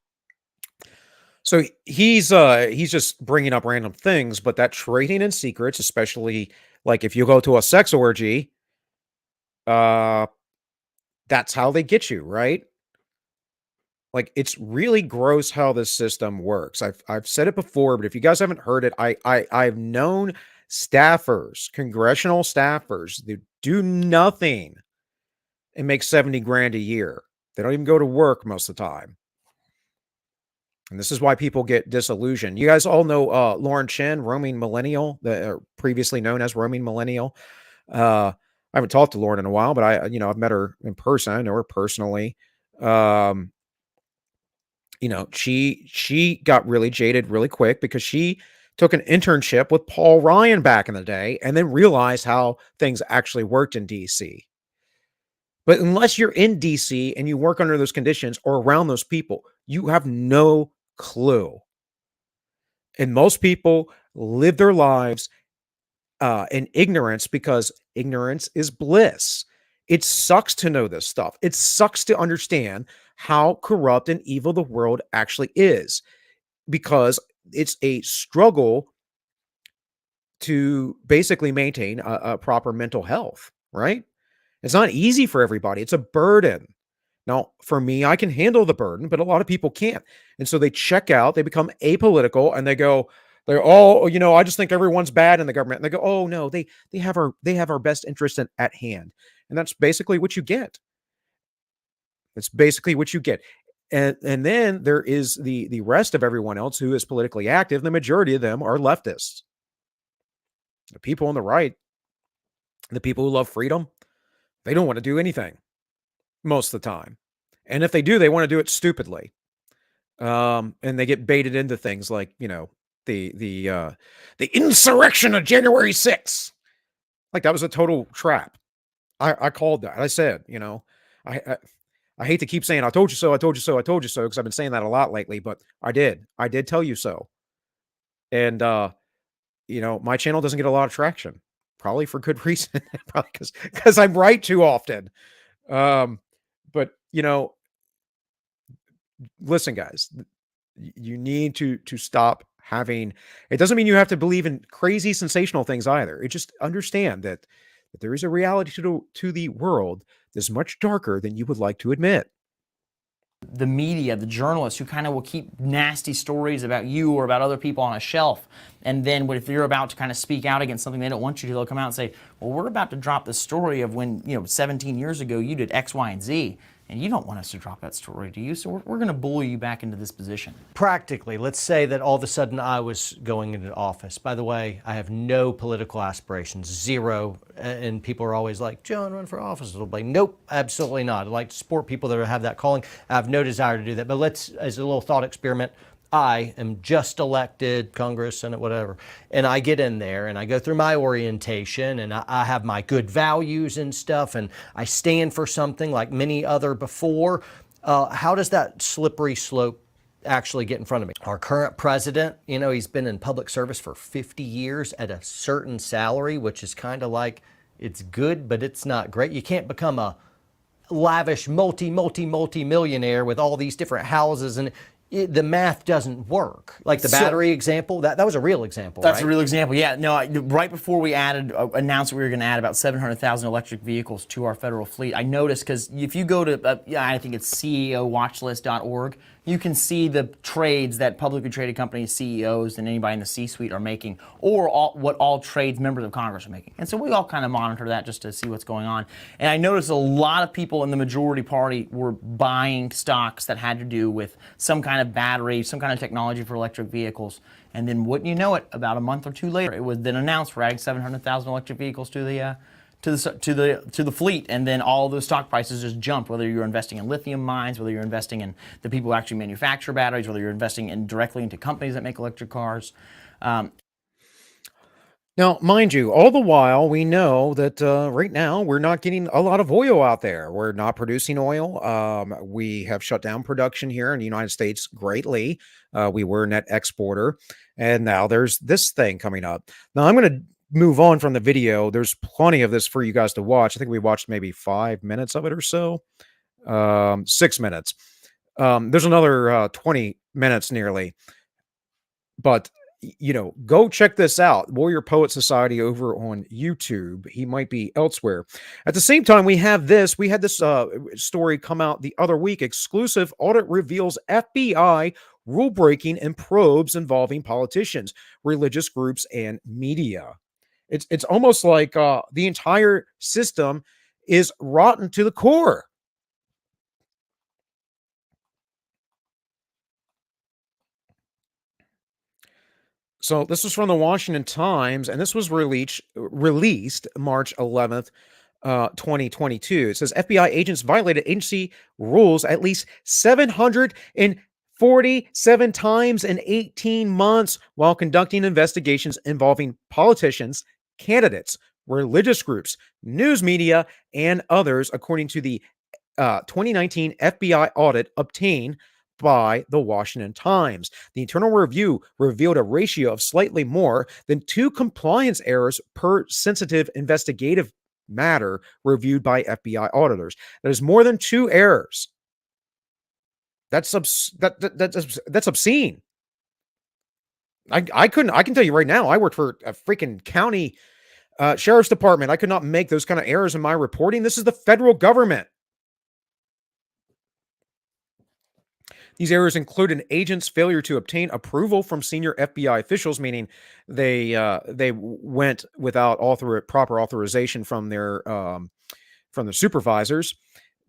So he's just bringing up random things, but that trading in secrets, especially like if you go to a sex orgy, that's how they get you, right? Like, it's really gross how this system works. I've said it before, but if you guys haven't heard it, I've known staffers, congressional staffers, that do nothing and make 70 grand a year. They don't even go to work most of the time. And this is why people get disillusioned. You guys all know Lauren Chen, roaming millennial, previously known as roaming millennial. I haven't talked to Lauren in a while, but I've met her in person. I know her personally. She got really jaded really quick because she took an internship with Paul Ryan back in the day and then realized how things actually worked in DC. But unless you're in DC and you work under those conditions or around those people, you have no clue. And most people live their lives in ignorance because ignorance is bliss. It sucks to know this stuff. It sucks to understand how corrupt and evil the world actually is, because it's a struggle to basically maintain a proper mental health, right? It's not easy for everybody. It's a burden. Now, for me, I can handle the burden, but a lot of people can't. And so they check out, they become apolitical, and they're, oh, I just think everyone's bad in the government. And they go, oh no, they have our best interest at hand. And that's basically what you get. That's basically what you get. And then there is the rest of everyone else who is politically active. The majority of them are leftists. The people on the right, the people who love freedom, they don't want to do anything most of the time. And if they do, they want to do it stupidly. And they get baited into things like, the insurrection of January 6th. Like, that was a total trap. I called that. I said, I hate to keep saying, I told you so, I told you so, I told you so, because I've been saying that a lot lately, but I did. I did tell you so. And, my channel doesn't get a lot of traction, probably for good reason, probably because I'm right too often. But, listen, guys, you need to stop having, it doesn't mean you have to believe in crazy sensational things either. It just understand that there is a reality to the world that's much darker than you would like to admit. The media, the journalists who kind of will keep nasty stories about you or about other people on a shelf. And then if you're about to kind of speak out against something they don't want you to, they'll come out and say, well, we're about to drop the story of when, 17 years ago you did X, Y, and Z. And you don't want us to drop that story, do you? So we're going to bully you back into this position. Practically, let's say that all of a sudden I was going into office. By the way, I have no political aspirations, zero. And people are always like, John, run for office. It'll be, nope, absolutely not. I'd like to support people that have that calling. I have no desire to do that. But let's, as a little thought experiment, I am just elected, Congress, Senate, whatever, and I get in there and I go through my orientation and I have my good values and stuff and I stand for something like many other before. How does that slippery slope actually get in front of me? Our current president, he's been in public service for 50 years at a certain salary, which is kind of like, it's good, but it's not great. You can't become a lavish multi-millionaire with all these different houses and the math doesn't work. Like the battery example, that was a real example, That's right? a real example. Yeah, no, right before we announced we were going to add about 700,000 electric vehicles to our federal fleet, I noticed, because if you go to, I think it's ceowatchlist.org, you can see the trades that publicly traded companies, CEOs, and anybody in the C-suite are making, or what all trades members of Congress are making. And so we all kind of monitor that just to see what's going on. And I noticed a lot of people in the majority party were buying stocks that had to do with some kind of battery, some kind of technology for electric vehicles. And then wouldn't you know it, about a month or two later, it was then announced we're adding 700,000 electric vehicles to the fleet, and then all those stock prices just jumped, whether you're investing in lithium mines, whether you're investing in the people who actually manufacture batteries, whether you're investing directly into companies that make electric cars. Now, mind you, all the while, we know that right now we're not getting a lot of oil out there. We're not producing oil. We have shut down production here in the United States greatly. We were a net exporter, and now there's this thing coming up. Now, I'm going to move on from the video. There's plenty of this for you guys to watch. I think we watched maybe 5 minutes of it or so. 6 minutes. There's another 20 minutes nearly. But go check this out. Warrior Poet Society over on YouTube. He might be elsewhere. At the same time, we had this story come out the other week. Exclusive audit reveals FBI rule breaking and probes involving politicians, religious groups, and media. It's almost like the entire system is rotten to the core. So this was from the Washington Times, and this was released March 11th, 2022. It says FBI agents violated agency rules at least 747 times in 18 months while conducting investigations involving politicians, candidates, religious groups, news media, and others, according to the 2019 FBI audit obtained by the Washington Times. The internal review revealed a ratio of slightly more than 2 compliance errors per sensitive investigative matter reviewed by FBI auditors. That is more than 2 errors. That's obscene. I can tell you right now, I worked for a freaking county sheriff's department. I could not make those kind of errors in my reporting. This is the federal government. These errors include an agent's failure to obtain approval from senior FBI officials, meaning they went without proper authorization from their supervisors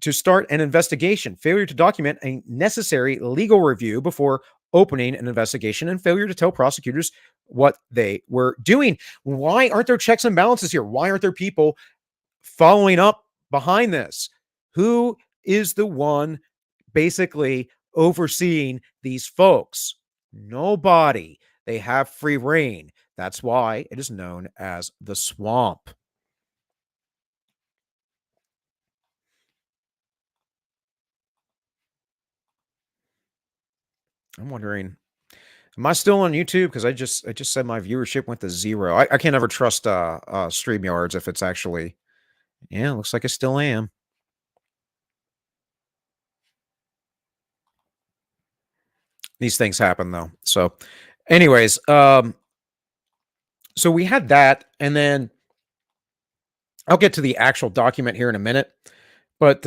to start an investigation, failure to document a necessary legal review before opening an investigation, and failure to tell prosecutors what they were doing. Why aren't there checks and balances here? Why aren't there people following up behind this? Who is the one basically overseeing these folks? Nobody. They have free reign. That's why it is known as the swamp. I'm wondering, am I still on YouTube? Because I just said my viewership went to 0. I can't ever trust StreamYards if it's actually. Yeah, looks like I still am. These things happen though. So, anyways, so we had that, and then I'll get to the actual document here in a minute. But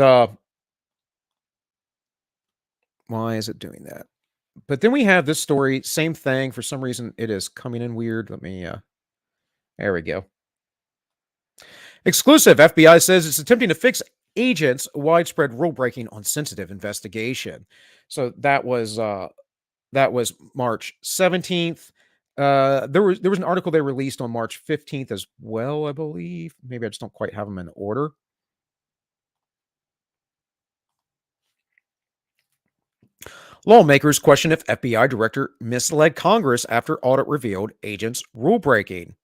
why is it doing that? But then we have this story, same thing. For some reason, it is coming in weird. Let me, there we go. Exclusive, FBI says it's attempting to fix agents' widespread rule breaking on sensitive investigation. So that was March 17th. There was an article they released on March 15th as well, I believe. Maybe I just don't quite have them in order. Lawmakers question if FBI director misled Congress after audit revealed agents' rule breaking.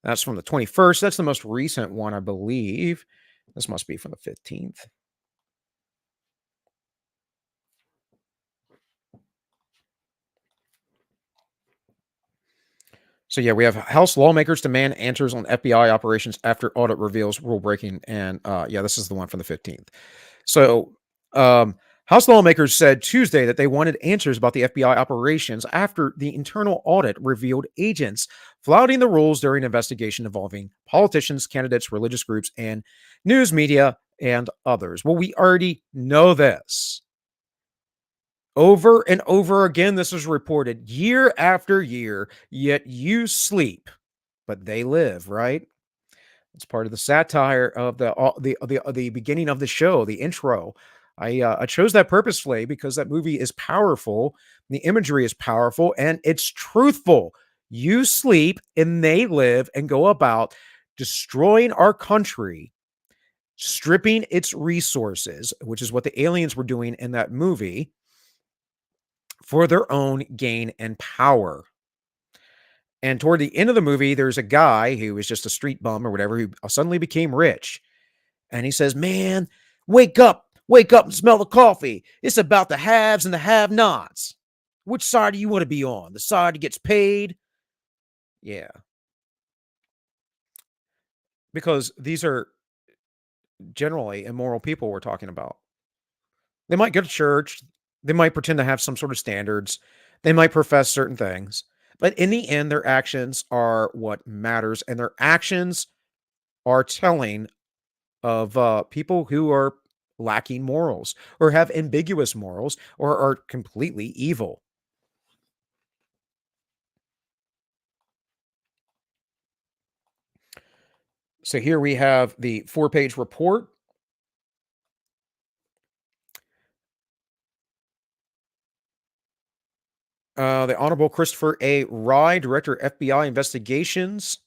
That's from the 21st. That's the most recent one, I believe. This must be from the 15th. So yeah, we have House lawmakers demand answers on FBI operations after audit reveals rule breaking, and yeah, this is the one from the 15th. So House lawmakers said Tuesday that they wanted answers about the FBI operations after the internal audit revealed agents flouting the rules during an investigation involving politicians, candidates, religious groups, and news media and others. Well, we already know this. Over and over again, this is reported year after year, yet you sleep, but they live, right? It's part of the satire of the beginning of the show, the intro. I chose that purposefully because that movie is powerful, the imagery is powerful, and it's truthful. You sleep and they live and go about destroying our country, stripping its resources, which is what the aliens were doing in that movie, for their own gain and power. And toward the end of the movie, there's a guy who was just a street bum or whatever who suddenly became rich. And he says, man, wake up and smell the coffee. It's about the haves and the have-nots. Which side do you want to be on? The side that gets paid? Yeah. Because these are generally immoral people we're talking about. They might go to church. They might pretend to have some sort of standards. They might profess certain things. But in the end, their actions are what matters. And their actions are telling of people who are lacking morals or have ambiguous morals or are completely evil. So here we have the 4-page report. The Honorable Christopher A. Rye, Director, FBI Investigations.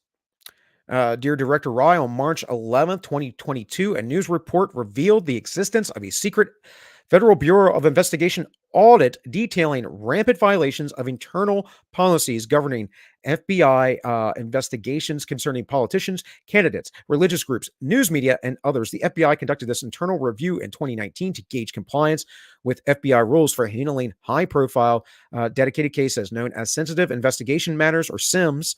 Dear Director Rye, on March 11th, 2022, a news report revealed the existence of a secret Federal Bureau of Investigation audit detailing rampant violations of internal policies governing FBI investigations concerning politicians, candidates, religious groups, news media, and others. The FBI conducted this internal review in 2019 to gauge compliance with FBI rules for handling high-profile dedicated cases known as sensitive investigation matters, or SIMs,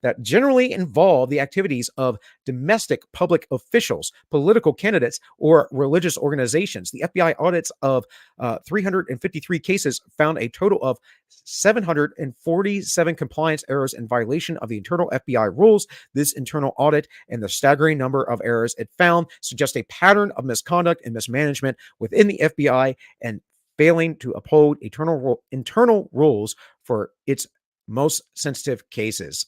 that generally involve the activities of domestic public officials, political candidates, or religious organizations. The FBI audits of 353 cases found a total of 747 compliance errors in violation of the internal FBI rules. This internal audit and the staggering number of errors it found suggest a pattern of misconduct and mismanagement within the FBI and failing to uphold internal rules for its most sensitive cases.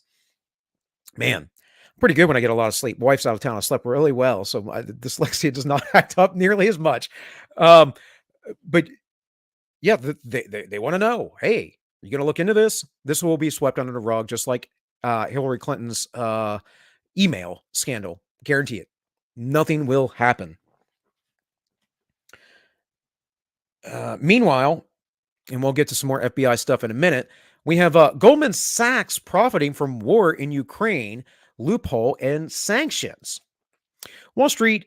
Man, pretty good when I get a lot of sleep. Wife's out of town. I slept really well, so my dyslexia does not act up nearly as much. But yeah, they want to know, hey, you going to look into this? This will be swept under the rug, just like Hillary Clinton's email scandal. Guarantee it. Nothing will happen. Meanwhile, and we'll get to some more FBI stuff in a minute, we have Goldman Sachs profiting from war in Ukraine, loophole, and sanctions. Wall Street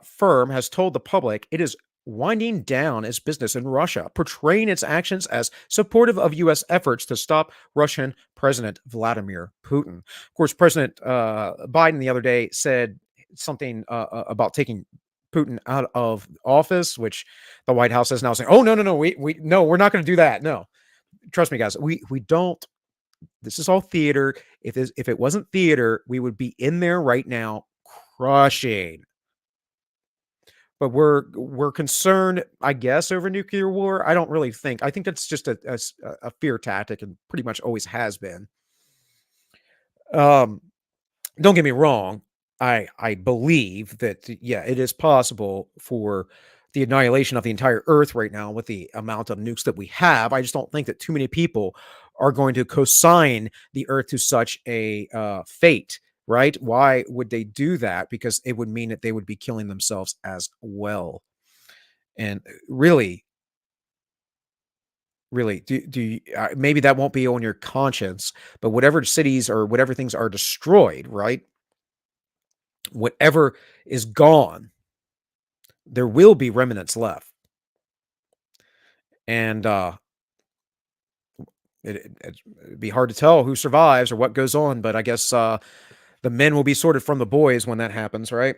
firm has told the public it is winding down its business in Russia, portraying its actions as supportive of U.S. efforts to stop Russian President Vladimir Putin. Of course, President Biden the other day said something about taking Putin out of office, which the White House is now saying, "Oh, no, no, we're not going to do that. No, trust me, guys, we don't. This is all theater. If it wasn't theater, we would be in there right now, crushing." But we're concerned, I guess, over nuclear war. I don't really think. I think that's just a fear tactic, and pretty much always has been. Don't get me wrong. I believe that, yeah, it is possible for the annihilation of the entire Earth right now with the amount of nukes that we have. I just don't think that too many people are going to co-sign the Earth to such a fate. Right? Why would they do that? Because it would mean that they would be killing themselves as well. And really, maybe that won't be on your conscience, but whatever cities or whatever things are destroyed, right? Whatever is gone, there will be remnants left. And it'd be hard to tell who survives or what goes on, but I guess the men will be sorted from the boys when that happens, right?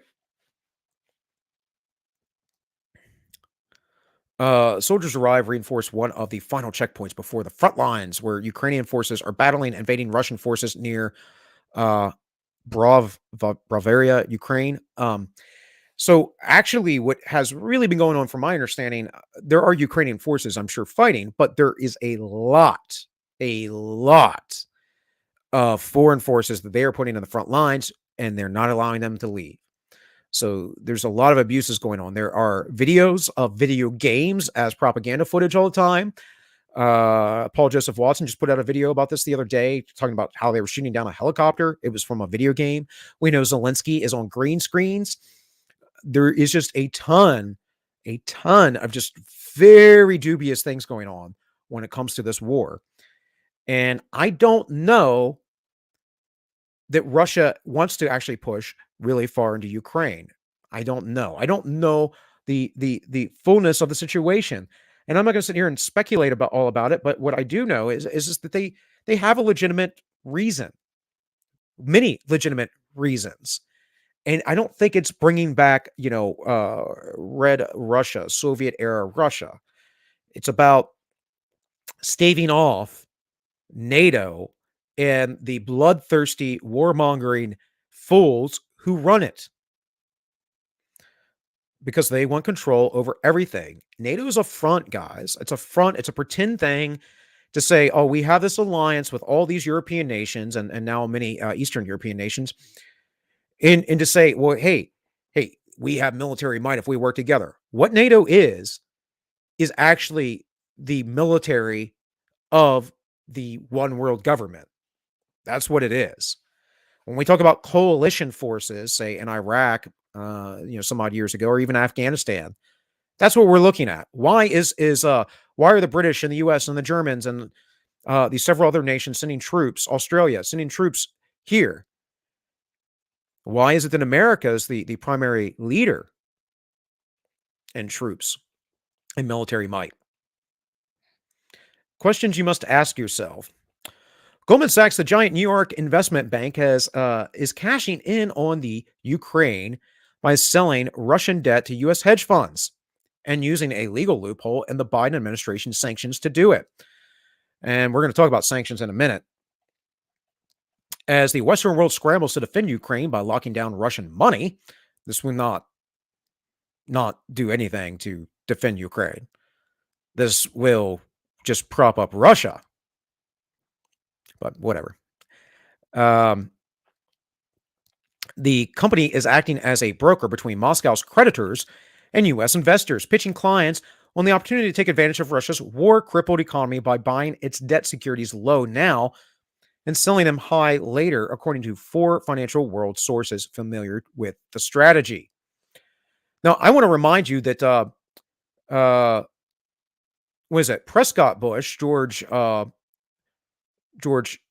Soldiers arrive, reinforce one of the final checkpoints before the front lines, where Ukrainian forces are battling invading Russian forces near Bavaria, Ukraine. So actually, what has really been going on, from my understanding, there are Ukrainian forces, I'm sure, fighting, but there is a lot of foreign forces that they are putting in the front lines, and they're not allowing them to leave. So there's a lot of abuses going on. There are videos of video games as propaganda footage all the time. Paul Joseph Watson just put out a video about this the other day, talking about how they were shooting down a helicopter. It was from a video game. We know Zelensky is on green screens. There is just a ton of just very dubious things going on when it comes to this war. And I don't know that Russia wants to actually push really far into Ukraine. I don't know. I don't know the fullness of the situation. And I'm not going to sit here and speculate about all about it, but what I do know is that they have a legitimate reason. Many legitimate reasons. And I don't think it's bringing back, Red Russia, Soviet era Russia. It's about staving off NATO and the bloodthirsty, warmongering fools who run it, because they want control over everything. NATO is a front, guys. It's a front. It's a pretend thing to say, oh, we have this alliance with all these European nations and now many Eastern European nations, and to say, well, hey, we have military might if we work together. What NATO is actually the military of the one world government. That's what it is. When we talk about coalition forces, say in Iraq, some odd years ago, or even Afghanistan, that's what we're looking at. Why why are the British and the U.S. and the Germans and these several other nations sending troops, Australia sending troops here? Why is it that America is the primary leader in troops and military might? Questions you must ask yourself. Goldman Sachs, the giant New York investment bank, is cashing in on the Ukraine by selling Russian debt to U.S. hedge funds and using a legal loophole in the Biden administration sanctions to do it. And we're going to talk about sanctions in a minute. As the Western world scrambles to defend Ukraine by locking down Russian money, this will not do anything to defend Ukraine. This will just prop up Russia. But whatever. The company is acting as a broker between Moscow's creditors and U.S. investors, pitching clients on the opportunity to take advantage of Russia's war-crippled economy by buying its debt securities low now and selling them high later, according to 4 financial world sources familiar with the strategy. Now, I want to remind you that Prescott Bush, George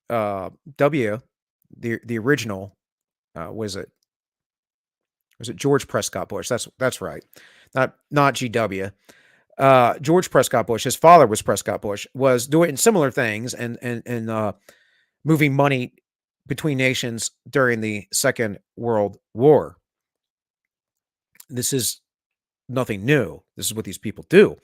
W, the original, was it George Prescott Bush? That's right. not GW. George Prescott Bush, his father was Prescott Bush, was doing similar things and moving money between nations during the Second World War. This is nothing new. This is what these people do.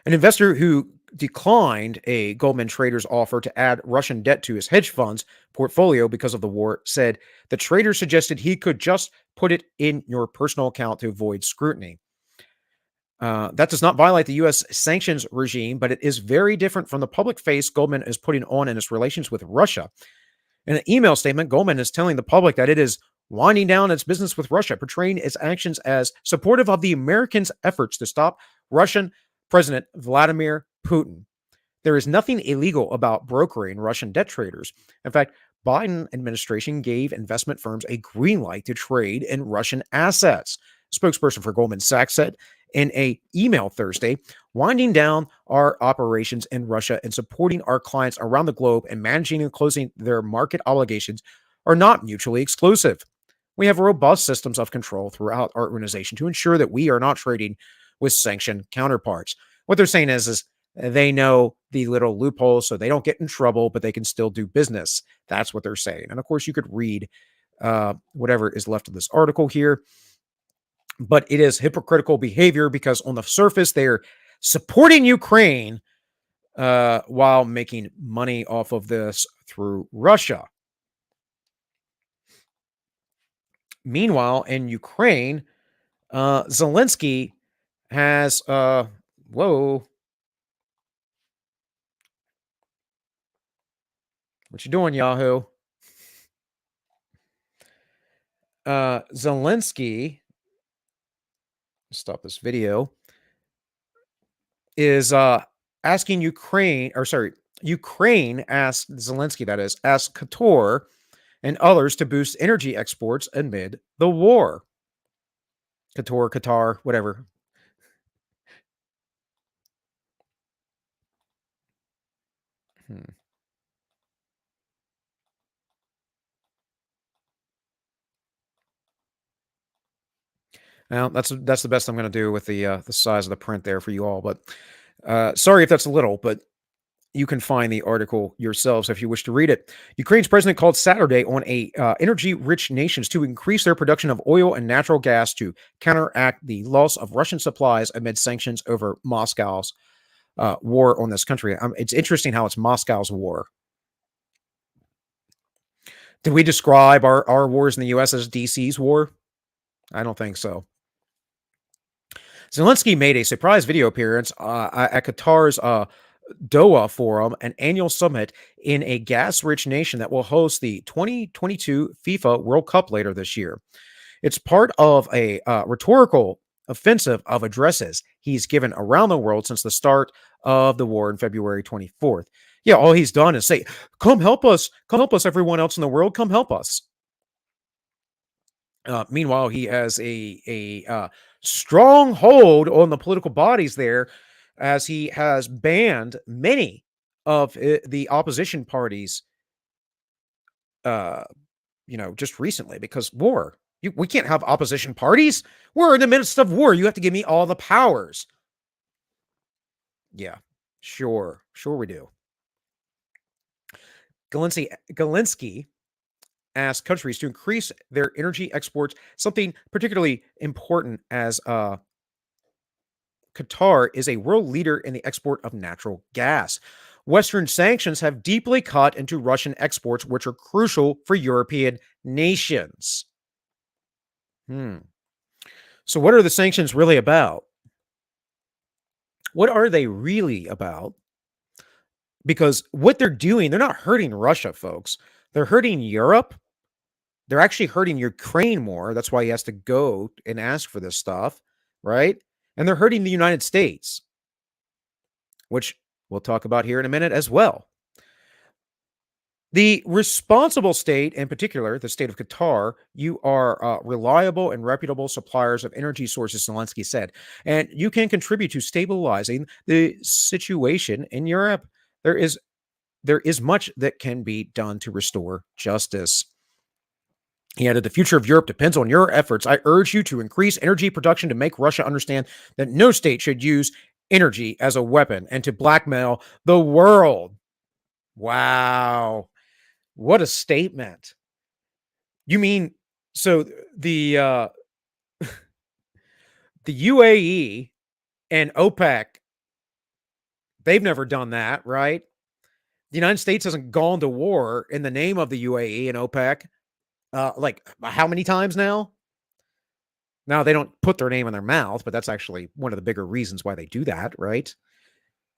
An investor who declined a Goldman trader's offer to add Russian debt to his hedge fund's portfolio because of the war said the trader suggested he could just put it in your personal account to avoid scrutiny. That does not violate the U.S. sanctions regime, but it is very different from the public face Goldman is putting on in its relations with Russia. In an email statement, Goldman is telling the public that it is winding down its business with Russia, portraying its actions as supportive of the Americans' efforts to stop Russian President Vladimir Putin. There is nothing illegal about brokering Russian debt traders. In fact, Biden administration gave investment firms a green light to trade in Russian assets. A spokesperson for Goldman Sachs said in an email Thursday, winding down our operations in Russia and supporting our clients around the globe and managing and closing their market obligations are not mutually exclusive. We have robust systems of control throughout our organization to ensure that we are not trading with sanctioned counterparts. What they're saying is they know the little loopholes, so they don't get in trouble, but they can still do business. That's what they're saying. And of course, you could read whatever is left of this article here. But it is hypocritical behavior because on the surface, they're supporting Ukraine while making money off of this through Russia. Meanwhile, in Ukraine, Zelensky has, whoa. What you doing, Yahoo? Zelensky, stop this video, is asking Ukraine asked Zelensky, that is, asked Qatar and others to boost energy exports amid the war. Qatar, whatever. Well, that's the best I'm going to do with the size of the print there for you all. But sorry if that's a little, but you can find the article yourselves if you wish to read it. Ukraine's president called Saturday on energy-rich nations to increase their production of oil and natural gas to counteract the loss of Russian supplies amid sanctions over Moscow's war on this country. It's interesting how it's Moscow's war. Did we describe our wars in the U.S. as DC's war? I don't think so. Zelensky made a surprise video appearance at Qatar's Doha Forum, an annual summit in a gas-rich nation that will host the 2022 FIFA World Cup later this year. It's part of a rhetorical offensive of addresses he's given around the world since the start of the war on February 24th. Yeah, all he's done is say, come help us, everyone else in the world, come help us. Meanwhile, he has a strong hold on the political bodies there, as he has banned many of the opposition parties, just recently because war. We can't have opposition parties. We're in the midst of war. You have to give me all the powers. Yeah, sure we do. Zelensky asked countries to increase their energy exports, something particularly important as Qatar is a world leader in the export of natural gas. Western sanctions have deeply cut into Russian exports, which are crucial for European nations. So what are the sanctions really about? What are they really about? Because what they're doing, they're not hurting Russia, folks. They're hurting Europe. They're actually hurting Ukraine more. That's why he has to go and ask for this stuff, right? And they're hurting the United States, which we'll talk about here in a minute as well. The responsible state, in particular, the state of Qatar, you are reliable and reputable suppliers of energy sources, Zelensky said, and you can contribute to stabilizing the situation in Europe. There is much that can be done to restore justice. He added, the future of Europe depends on your efforts. I urge you to increase energy production to make Russia understand that no state should use energy as a weapon and to blackmail the world. Wow. What a statement. You mean, so the the UAE and OPEC, they've never done that, right? The United States hasn't gone to war in the name of the UAE and OPEC. Like how many times now? Now they don't put their name in their mouth, but that's actually one of the bigger reasons why they do that, right?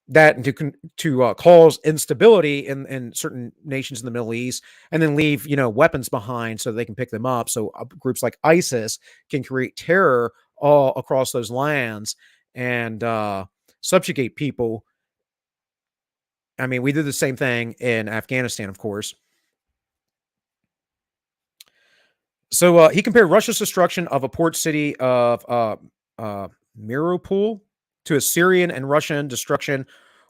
That and to cause instability in certain nations in the Middle East, and then leave weapons behind so they can pick them up. So groups like ISIS can create terror all across those lands and subjugate people. I mean, we did the same thing in Afghanistan, of course. So he compared Russia's destruction of a port city of Mariupol to a Syrian and Russian destruction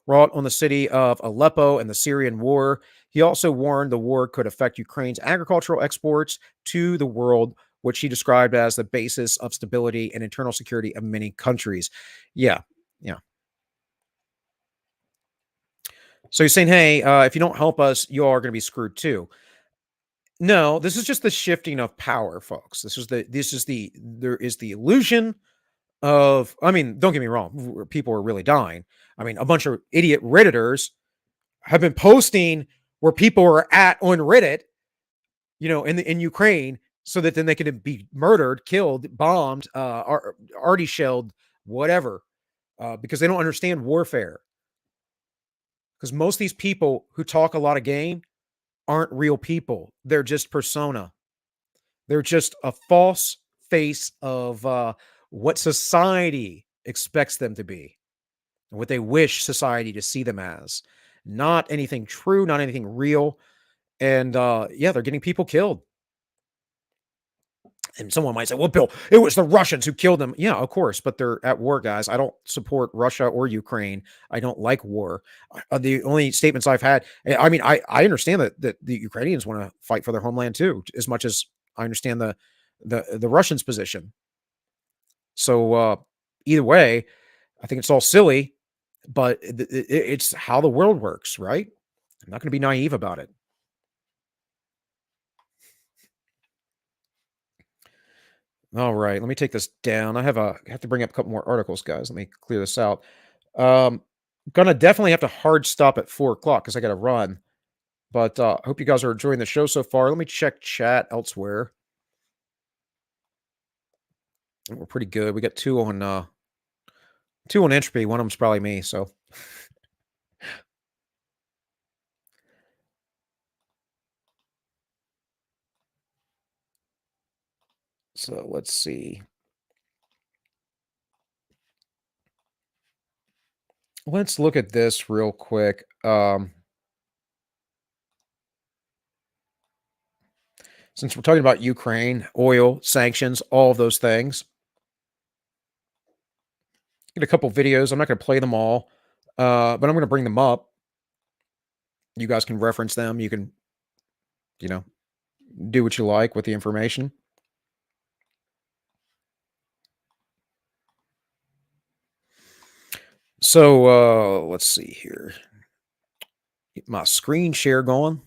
wrought on the city of Aleppo in the Syrian war. He also warned the war could affect Ukraine's agricultural exports to the world, which he described as the basis of stability and internal security of many countries. Yeah. So he's saying, hey, if you don't help us, you are going to be screwed too. No, this is just the shifting of power, folks. There is the illusion of, I mean, don't get me wrong, people are really dying. I mean, a bunch of idiot Redditors have been posting where people are at on Reddit, in Ukraine, so that then they can be murdered, killed, bombed, already shelled, whatever, because they don't understand warfare. Because most of these people who talk a lot of game aren't real people. They're just persona. They're just a false face of what society expects them to be and what they wish society to see them as. Not anything true, not anything real. And they're getting people killed. And someone might say, well, Bill, it was the Russians who killed them. Yeah, of course, but they're at war, guys. I don't support Russia or Ukraine. I don't like war. The only statements I've had, I mean, I understand that the Ukrainians want to fight for their homeland too, as much as I understand the Russians' position. So either way, I think it's all silly, but it's how the world works, right? I'm not going to be naive about it. All right, let me take this down. I have to bring up a couple more articles, guys. Let me clear this out. Gonna definitely have to hard stop at 4:00 because I got to run. But I hope you guys are enjoying the show so far. Let me check chat elsewhere. We're pretty good. We got two on Entropy. One of them's probably me. So. So let's see. Let's look at this real quick. Since we're talking about Ukraine, oil, sanctions, all of those things. Get a couple videos. I'm not going to play them all, but I'm going to bring them up. You guys can reference them. You can, do what you like with the information. So let's see here. Get my screen share going.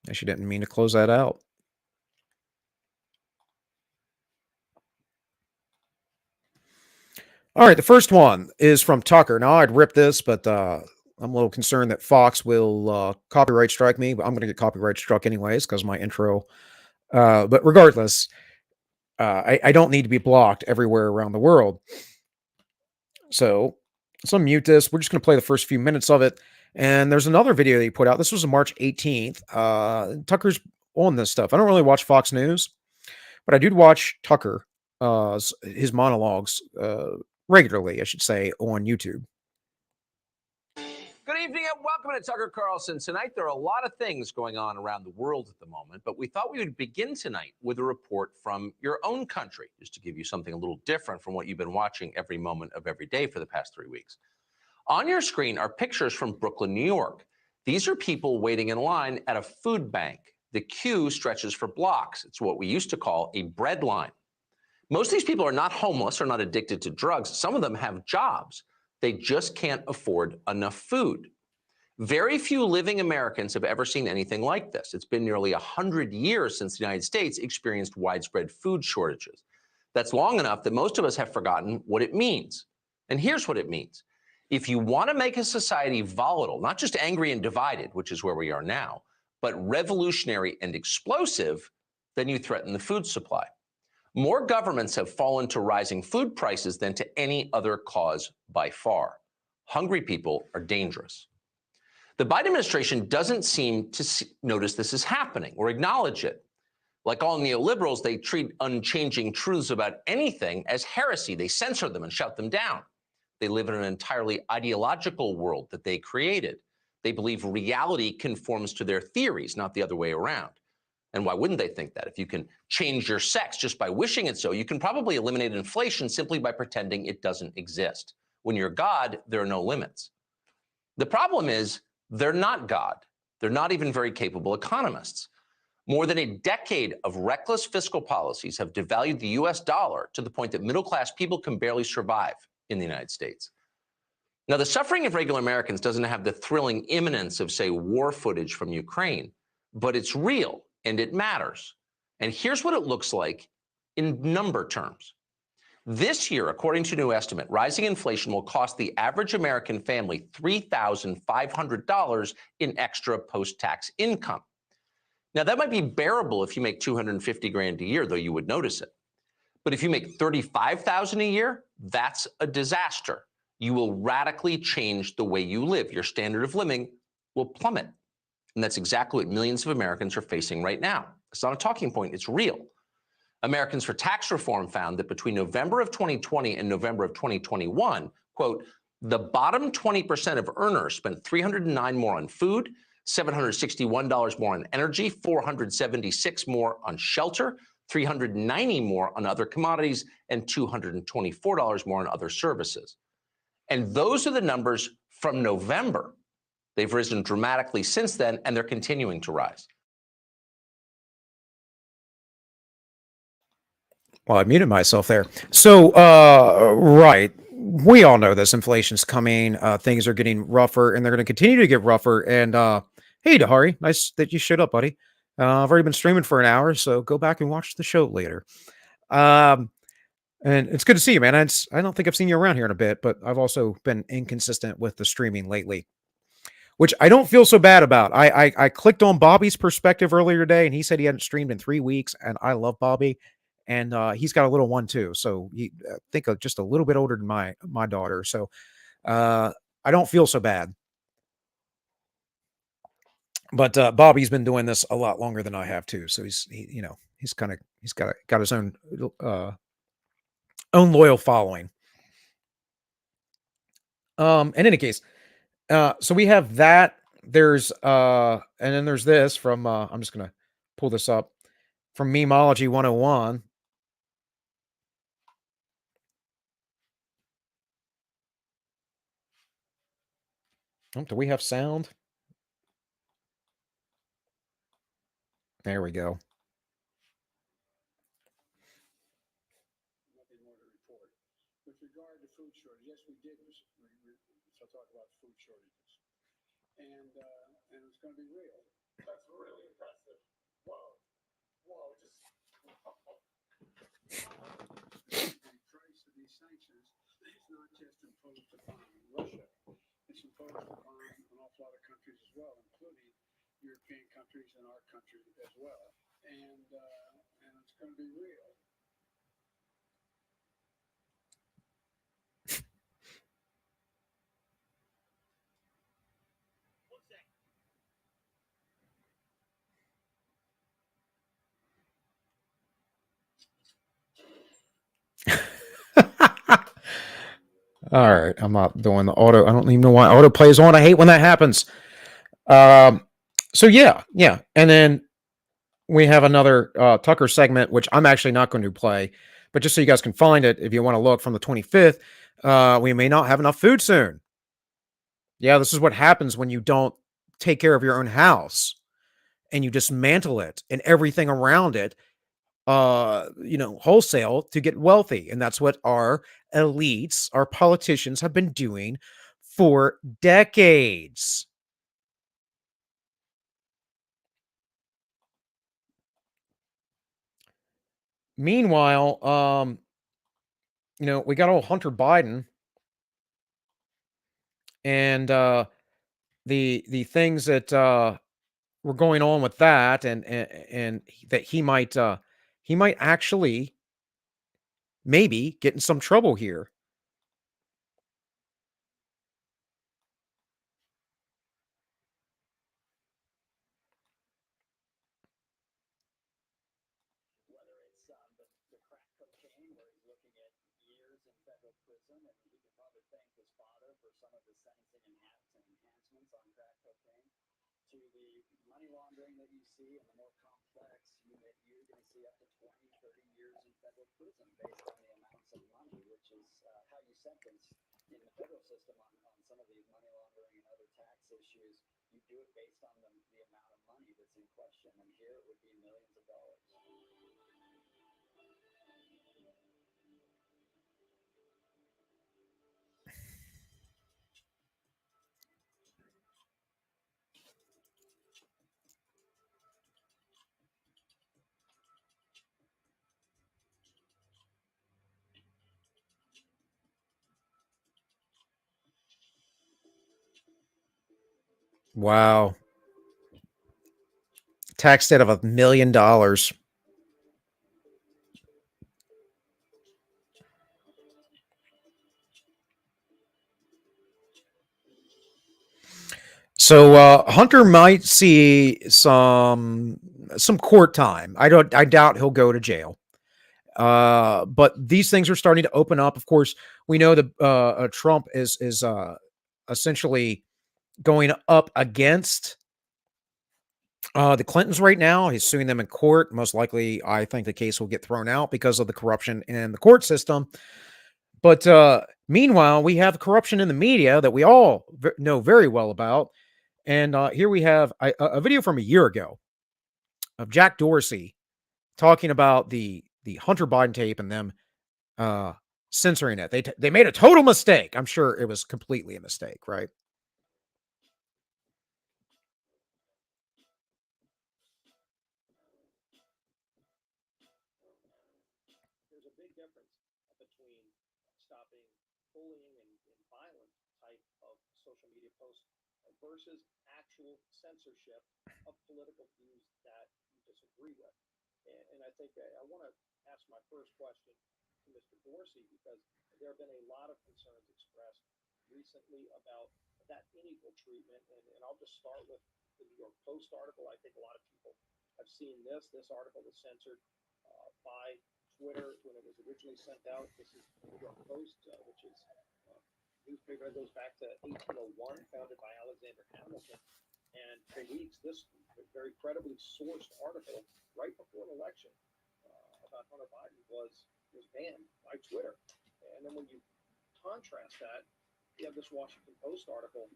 Actually, didn't mean to close that out. All right, the first one is from Tucker. Now, I'd rip this, but I'm a little concerned that Fox will copyright strike me, but I'm going to get copyright struck anyways because of my intro. But regardless, I don't need to be blocked everywhere around the world. So let's unmute this. We're just going to play the first few minutes of it. And there's another video that he put out. This was on March 18th. Tucker's on this stuff. I don't really watch Fox News, but I do watch Tucker, his monologues regularly, I should say, on YouTube. Good evening and welcome to Tucker Carlson. Tonight, there are a lot of things going on around the world at the moment, but we thought we would begin tonight with a report from your own country, just to give you something a little different from what you've been watching every moment of every day for the past 3 weeks. On your screen are pictures from Brooklyn, New York. These are people waiting in line at a food bank. The queue stretches for blocks. It's what we used to call a bread line. Most of these people are not homeless or not addicted to drugs. Some of them have jobs. They just can't afford enough food. Very few living Americans have ever seen anything like this. It's been nearly 100 years since the United States experienced widespread food shortages. That's long enough that most of us have forgotten what it means. And here's what it means. If you want to make a society volatile, not just angry and divided, which is where we are now, but revolutionary and explosive, then you threaten the food supply. More governments have fallen to rising food prices than to any other cause by far. Hungry people are dangerous. The Biden administration doesn't seem to notice this is happening or acknowledge it. Like all neoliberals, they treat unchanging truths about anything as heresy. They censor them and shout them down. They live in an entirely ideological world that they created. They believe reality conforms to their theories, not the other way around. And why wouldn't they think that? If you can change your sex just by wishing it so, you can probably eliminate inflation simply by pretending it doesn't exist. When you're God, there are no limits. The problem is they're not God. They're not even very capable economists. More than a decade of reckless fiscal policies have devalued the US dollar to the point that middle-class people can barely survive in the United States. Now, the suffering of regular Americans doesn't have the thrilling imminence of, say, war footage from Ukraine, but it's real and it matters. And here's what it looks like in number terms. This year, according to a new estimate, rising inflation will cost the average American family $3,500 in extra post-tax income. Now, that might be bearable if you make $250 grand a year, though you would notice it. But if you make $35,000 a year, that's a disaster. You will radically change the way you live. Your standard of living will plummet. And that's exactly what millions of Americans are facing right now. It's not a talking point, it's real. Americans for Tax Reform found that between November of 2020 and November of 2021, quote, the bottom 20% of earners spent $309 more on food, $761 more on energy, $476 more on shelter, $390 more on other commodities, and $224 more on other services. And those are the numbers from November. They've risen dramatically since then, and they're continuing to rise. Well, I muted myself there. So, right. We all know this. Inflation's coming. Things are getting rougher, and they're going to continue to get rougher. And hey, Dahari, nice that you showed up, buddy. I've already been streaming for an hour, so go back and watch the show later. And it's good to see you, man. I don't think I've seen you around here in a bit, but I've also been inconsistent with the streaming lately, which I don't feel so bad about. I clicked on Bobby's perspective earlier today, and he said he hadn't streamed in 3 weeks, and I love Bobby. And he's got a little one too, so he think just a little bit older than my daughter. So I don't feel so bad. But Bobby's been doing this a lot longer than I have too. So he's got his own loyal following. In any case, so we have that. There's and then there's this from I'm just gonna pull this up from Memology 101. Oh, do we have sound? There we go. Nothing more to report. With regard to food shortage, yes, we did talk about food shortages, and it's going to be real. That's really impressive. Whoa, just. The price of these sanctions is not just imposed upon Russia. It's imposed upon an awful lot of countries as well, including European countries and our country as well. And it's going to be real. All right, I'm not doing the auto. I don't even know why auto plays on. I hate when that happens. So yeah, and then we have another Tucker segment, which I'm actually not going to play, but just so you guys can find it, if you want to look, from the 25th, we may not have enough food soon. Yeah, this is what happens when you don't take care of your own house. and you dismantle it and everything around it, wholesale to get wealthy. And that's what our elites, our politicians have been doing for decades. Meanwhile, we got old Hunter Biden and the things that were going on with that, and that he might actually maybe get in some trouble here. Wow. Tax debt of $1 million. So Hunter might see some court time. I doubt he'll go to jail. But these things are starting to open up. Of course, we know that Trump is essentially going up against the Clintons right now. He's suing them in court. Most likely, I think the case will get thrown out because of the corruption in the court system. But meanwhile, we have corruption in the media that we all know very well about. And here we have a video from a year ago of Jack Dorsey talking about the Hunter Biden tape and them censoring it. They made a total mistake. I'm sure it was completely a mistake, right? versus actual censorship of political views that you disagree with. And I think I want to ask my first question to Mr. Dorsey, because there have been a lot of concerns expressed recently about that unequal treatment. And I'll just start with the New York Post article. I think a lot of people have seen this. This article was censored by Twitter when it was originally sent out. This is the New York Post, which is newspaper that goes back to 1801, founded by Alexander Hamilton. And for weeks, this very credibly sourced article right before an election about Hunter Biden was banned by Twitter. And then when you contrast that, you have this Washington Post article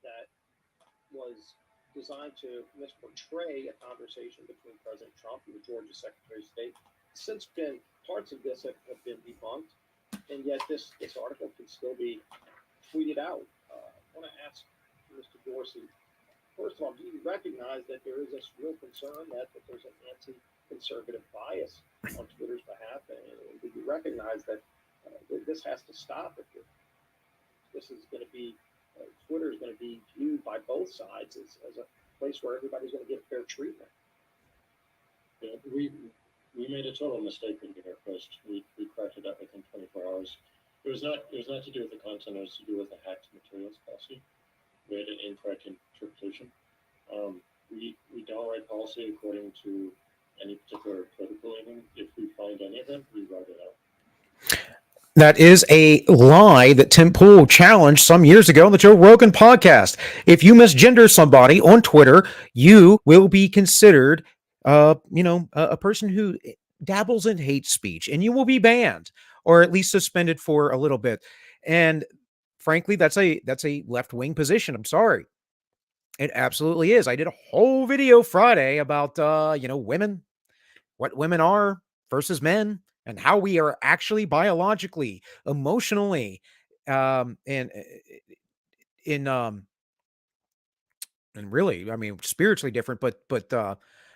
that was designed to misportray a conversation between President Trump and the Georgia Secretary of State. Since then, parts of this have been debunked. And yet this article can still be tweeted out. I want to ask Mr. Dorsey, first of all, do you recognize that there is this real concern that there's an anti-conservative bias on Twitter's behalf? And do you recognize that this has to stop? If this is going to be, Twitter is going to be viewed by both sides as a place where everybody's going to get fair treatment. Yeah, we made a total mistake in New York Post. We corrected that within 24 hours. It was not to do with the content. It was to do with the hacked materials policy. We had an incorrect interpretation. We don't write policy according to any particular political leaning. If we find any of it, we write it out. That is a lie that Tim Pool challenged some years ago on the Joe Rogan podcast. If you misgender somebody on Twitter, you will be considered a person who dabbles in hate speech, and you will be banned or at least suspended for a little bit. And frankly, that's a left-wing position. I'm sorry. It absolutely is. I did a whole video Friday about, women, what women are versus men, and how we are actually biologically, emotionally, and in and really, I mean, spiritually different, but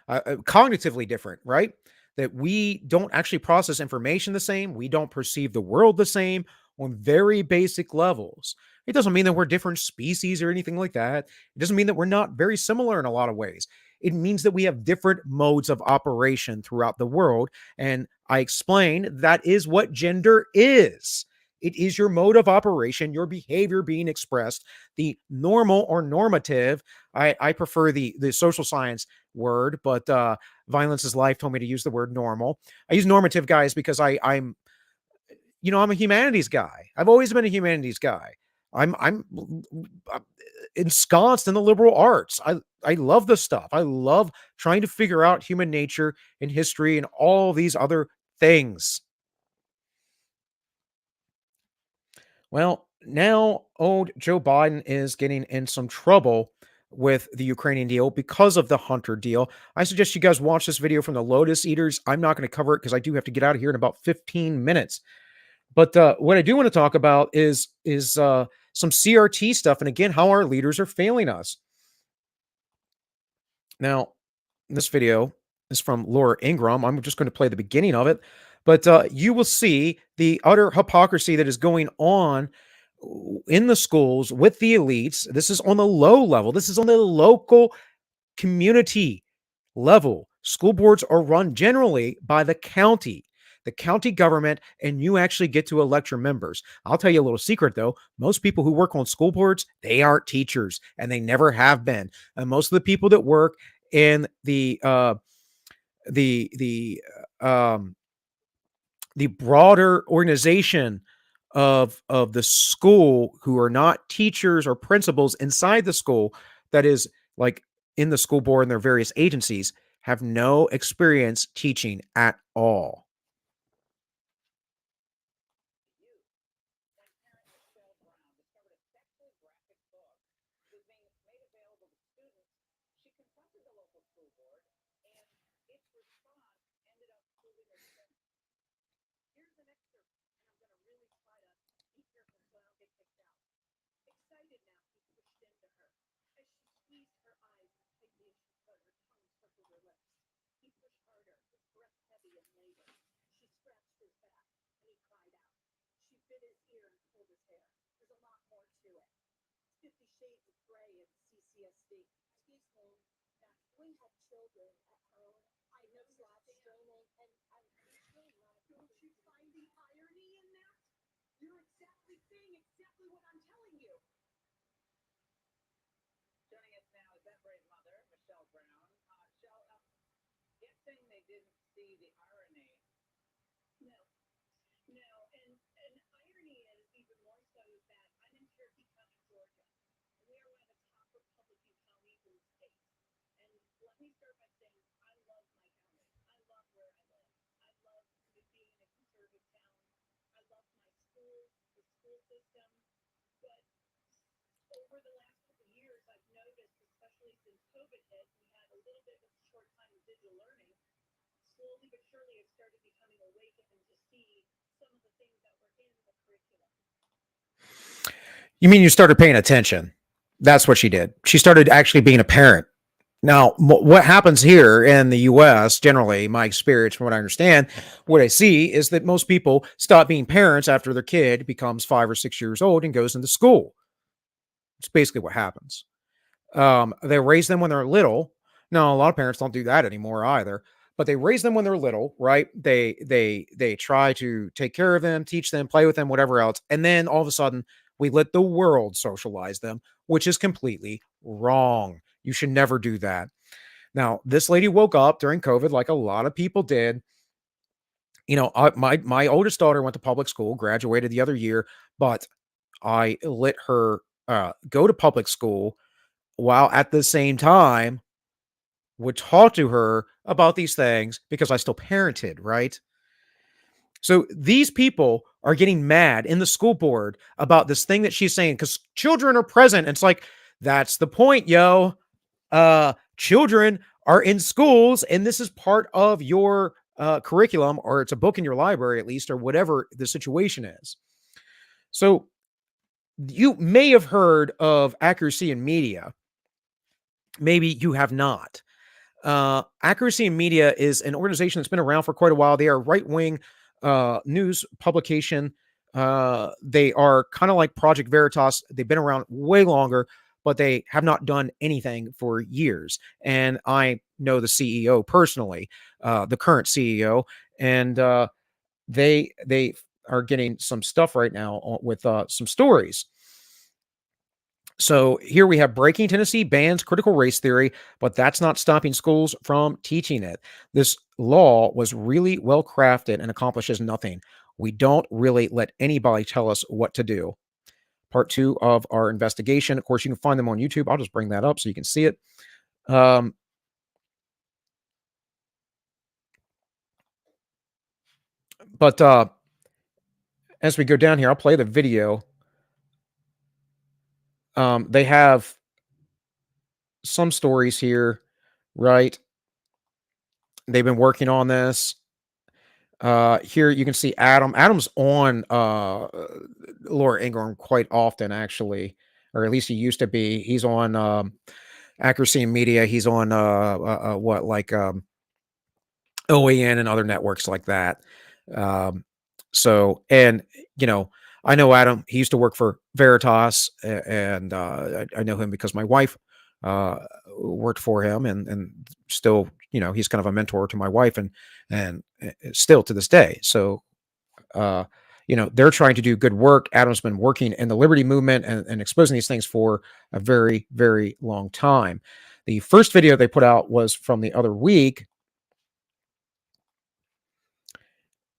cognitively different, right? That we don't actually process information the same. We don't perceive the world the same on very basic levels. It doesn't mean that we're different species or anything like that. It doesn't mean that we're not very similar in a lot of ways. It means that we have different modes of operation throughout the world. And I explained that is what gender is. It is your mode of operation, your behavior being expressed, the normal or normative. I prefer the social science word, but Violence is Life told me to use the word normal. I use normative, guys, because I'm a humanities guy. I've always been a humanities guy. I'm ensconced in the liberal arts. I love this stuff. I love trying to figure out human nature and history and all these other things. Well, now old Joe Biden is getting in some trouble with the Ukrainian deal because of the Hunter deal. I suggest you guys watch this video from the Lotus Eaters. I'm not going to cover it because I do have to get out of here in about 15 minutes. But what I do want to talk about is some CRT stuff, and again, how our leaders are failing us. Now, this video is from Laura Ingraham. I'm just going to play the beginning of it, but you will see the utter hypocrisy that is going on in the schools with the elites. This is on the low level. This is on the local community level. School boards are run generally by the county government, and you actually get to elect your members. I'll tell you a little secret, though. Most people who work on school boards, they aren't teachers, and they never have been. And most of the people that work in the broader organization of the school, who are not teachers or principals inside the school, that is like in the school board and their various agencies, have no experience teaching at all. You mean you started paying attention? That's what she did. She started actually being a parent. Now, what happens here in the US, generally, my experience, from what I understand, what I see is that most people stop being parents after their kid becomes 5 or 6 years old and goes into school. It's basically what happens. They raise them when they're little. Now, a lot of parents don't do that anymore either, but they raise them when they're little, right? They try to take care of them, teach them, play with them, whatever else, and then all of a sudden, we let the world socialize them, which is completely wrong. You should never do that. Now, this lady woke up during COVID, like a lot of people did. My oldest daughter went to public school, graduated the other year, but I let her go to public school, while at the same time would talk to her about these things because I still parented, right? So these people are getting mad in the school board about this thing that she's saying because children are present. And it's like That's the point, yo. Children are in schools, and this is part of your curriculum, or it's a book in your library at least, or whatever the situation is. So you may have heard of Accuracy in Media. Maybe you have not. Accuracy in Media is an organization that's been around for quite a while. They are a right-wing news publication. They are kind of like Project Veritas. They've been around way longer, but they have not done anything for years. And I know the CEO personally, the current CEO, and they are getting some stuff right now with some stories. So here we have breaking Tennessee bans critical race theory, but that's not stopping schools from teaching it. This law was really well crafted and accomplishes nothing. We don't really let anybody tell us what to do. Part 2 of our investigation. Of course, you can find them on YouTube. I'll just bring that up so you can see it. But as we go down here, I'll play the video. They have some stories here, right? They've been working on this. Here you can see Adam. Adam's on Laura Ingraham quite often, actually, or at least he used to be. He's on Accuracy in Media. He's on OAN and other networks like that. So, and you know, I know Adam. He used to work for Veritas, and I know him because my wife worked for him, and still, you know, he's kind of a mentor to my wife, and still to this day. So, you know, they're trying to do good work. Adam's been working in the liberty movement and exposing these things for a very, very long time. The first video they put out was from the other week.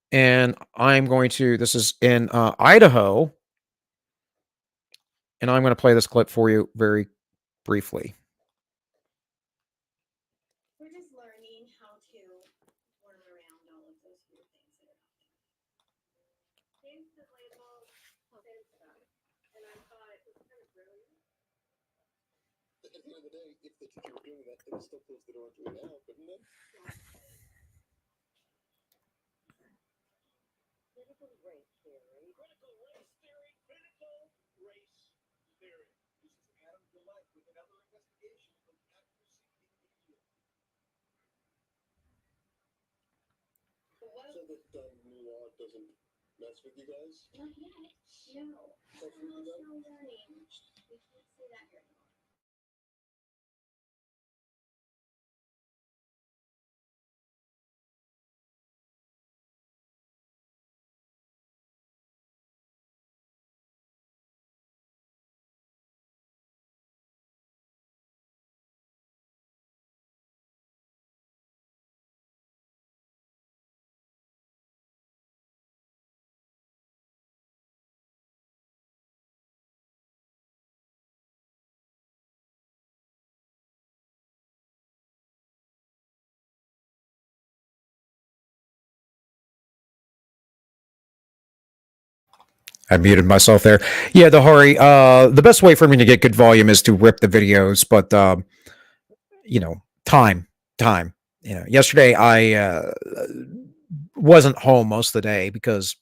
And I'm going to, this is in Idaho. And I'm going to play this clip for you very briefly. We're just learning how to worm around all of those weird things that are instantly evolved and I thought it was kind of brilliant. At the end of the day, if the teacher were doing that, then it still closed the door to it out, couldn't it? Critical race theory. Critical race theory. Critical race theory. This is Adam DLive with another investigation from Accuracy in Media. So that new law doesn't mess with you guys? Not yet. No. We're still learning. We can't say that here anymore. I muted myself there. Yeah, the Hari, the best way for me to get good volume is to rip the videos, but you know, time. You know, yesterday I wasn't home most of the day because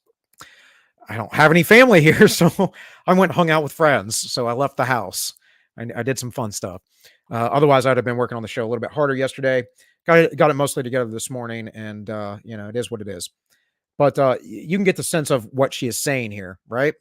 I don't have any family here, so I went and hung out with friends. So I left the house. I did some fun stuff. Otherwise, I'd have been working on the show a little bit harder yesterday. Got it mostly together this morning, and you know, it is what it is. But you can get the sense of what she is saying here, right?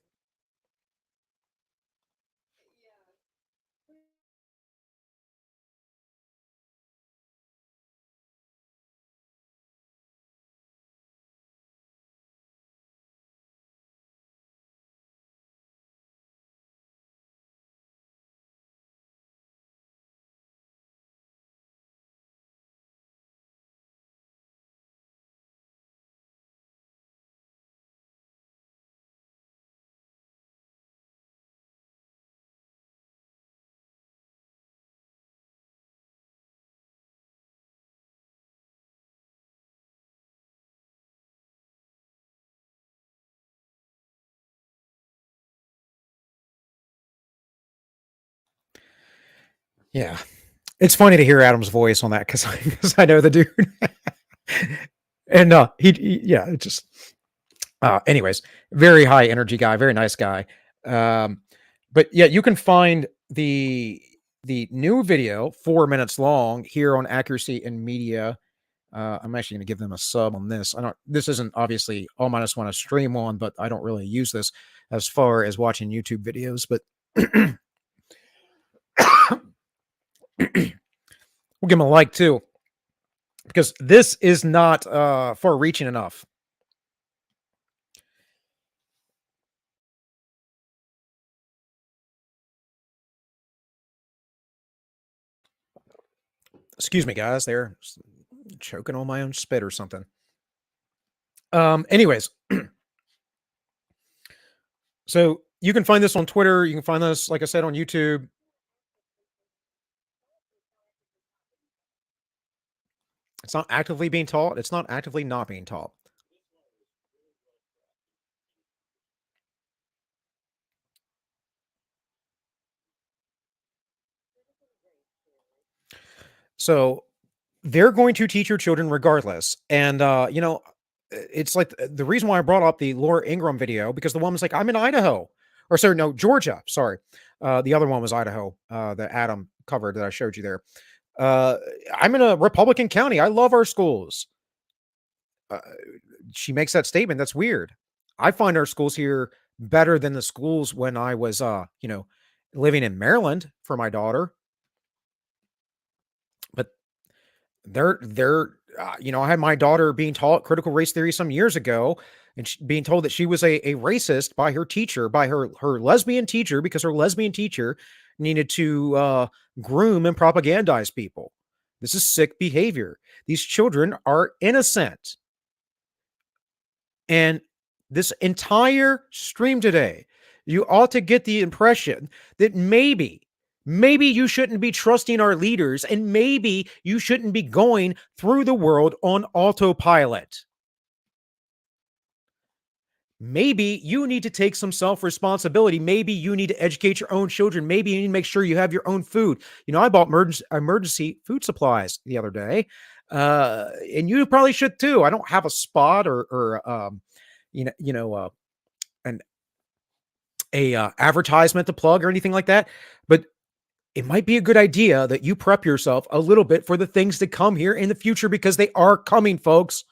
Yeah. It's funny to hear Adam's voice on that because I know the dude. And yeah, it just anyways, very high energy guy, very nice guy. But yeah, you can find the new video, 4 minutes long, here on Accuracy and Media. I'm actually going to give them a sub on this. This isn't obviously all minus one a stream on, but I don't really use this as far as watching YouTube videos. But we'll give them a like too, because this is not far reaching enough. Excuse me, guys. They're choking on my own spit or something. Anyways, so you can find this on Twitter. You can find this, like I said, on YouTube. It's not actively being taught. It's not actively not being taught. So they're going to teach your children regardless. And, it's like the reason why I brought up the Laura Ingraham video, because the woman's like, I'm in Idaho. Or sorry, no, Georgia. Sorry. The other one was Idaho, that Adam covered that I showed you there. I'm in a Republican county. I love our schools. She makes that statement. That's weird. I find our schools here better than the schools when I was, living in Maryland for my daughter. But I had my daughter being taught critical race theory some years ago, and being told that she was a racist by her teacher, by her lesbian teacher, because her lesbian teacher needed to groom and propagandize people. This is sick behavior. These children are innocent. And this entire stream today, you ought to get the impression that maybe you shouldn't be trusting our leaders, and maybe you shouldn't be going through the world on autopilot. Maybe you need to take some self-responsibility. Maybe you need to educate your own children. Maybe you need to make sure you have your own food. I bought emergency food supplies the other day, and you probably should too. I don't have a spot or an advertisement to plug or anything like that, but it might be a good idea that you prep yourself a little bit for the things that come here in the future, because they are coming, folks.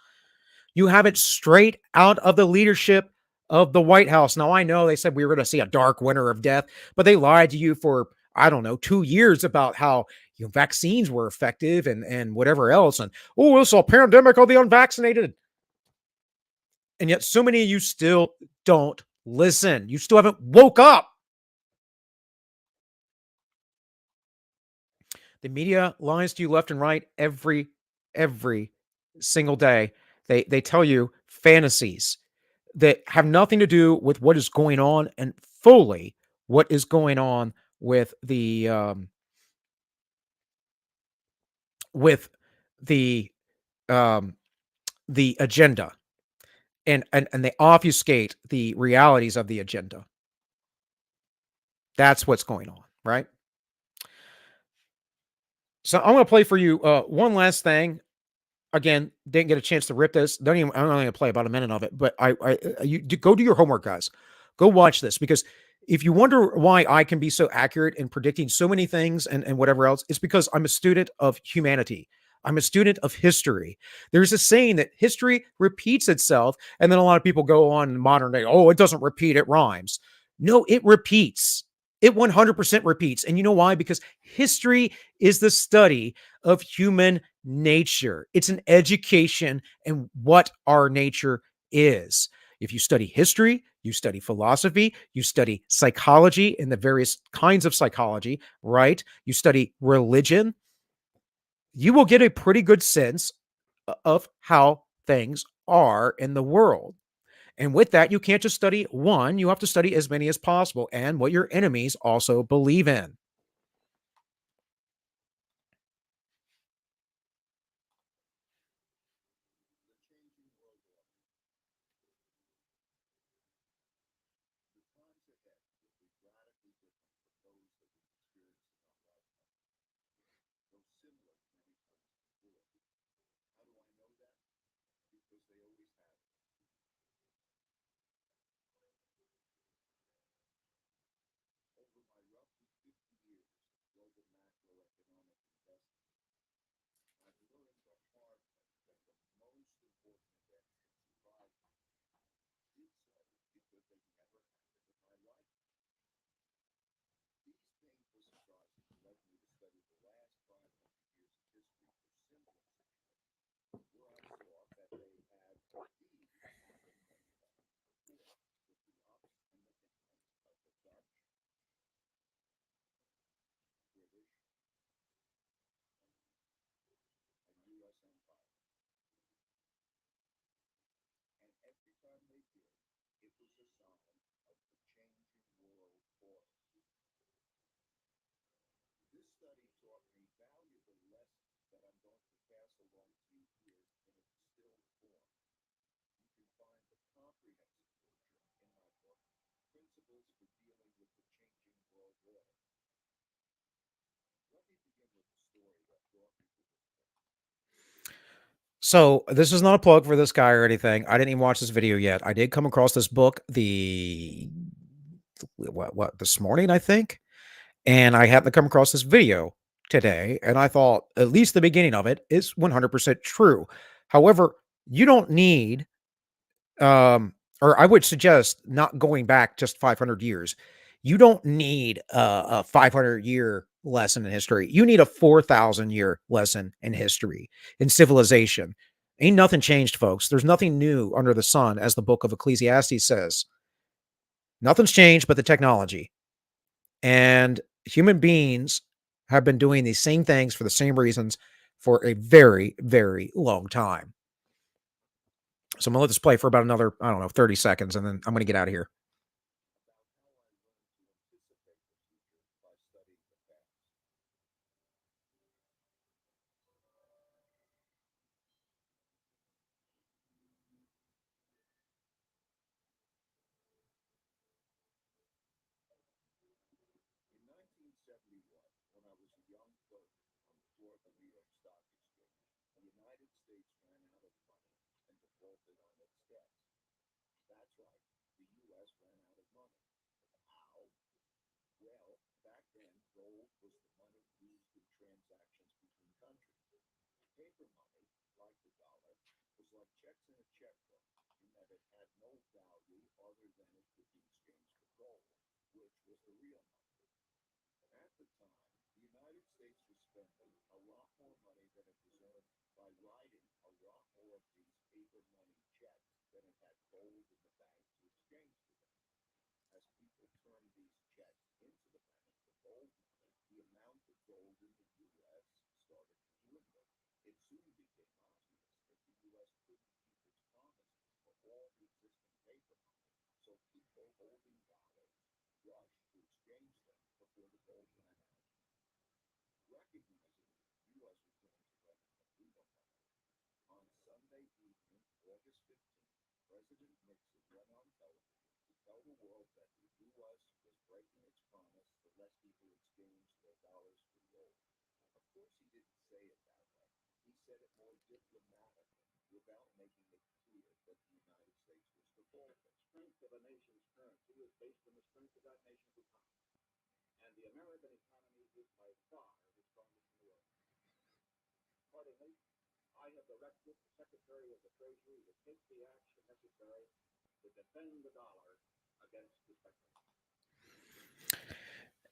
You have it straight out of the leadership of the White House. Now, I know they said we were going to see a dark winter of death, but they lied to you for, 2 years about how vaccines were effective and whatever else. And, it's a pandemic of the unvaccinated. And yet so many of you still don't listen. You still haven't woke up. The media lies to you left and right every single day. They tell you fantasies that have nothing to do with what is going on, and fully what is going on with the agenda, and they obfuscate the realities of the agenda. That's what's going on, right? So I'm going to play for you one last thing. Again, didn't get a chance to rip this. I'm only going to play about a minute of it, but you go do your homework, guys. Go watch this, because if you wonder why I can be so accurate in predicting so many things and whatever else, it's because I'm a student of humanity. I'm a student of history. There's a saying that history repeats itself, and then a lot of people go on in modern day, it doesn't repeat, it rhymes. No, it repeats. It 100% repeats. And you know why? Because history is the study of human nature. It's an education in what our nature is. If you study history, you study philosophy, you study psychology and the various kinds of psychology, right? You study religion, you will get a pretty good sense of how things are in the world. And with that, you can't just study one, you have to study as many as possible, and what your enemies also believe in. So this is not a plug for this guy or anything. I didn't even watch this video yet. I did come across this book this morning, I think, and I happened to come across this video today, and I thought at least the beginning of it is 100% true. However, you don't need or I would suggest not going back just 500 years. You don't need a 500-year lesson in history. You need a 4,000-year lesson in history, in civilization. Ain't nothing changed, folks. There's nothing new under the sun, as the book of Ecclesiastes says. Nothing's changed but the technology. And human beings have been doing these same things for the same reasons for a very, very long time. So I'm going to let this play for about another, 30 seconds, and then I'm going to get out of here.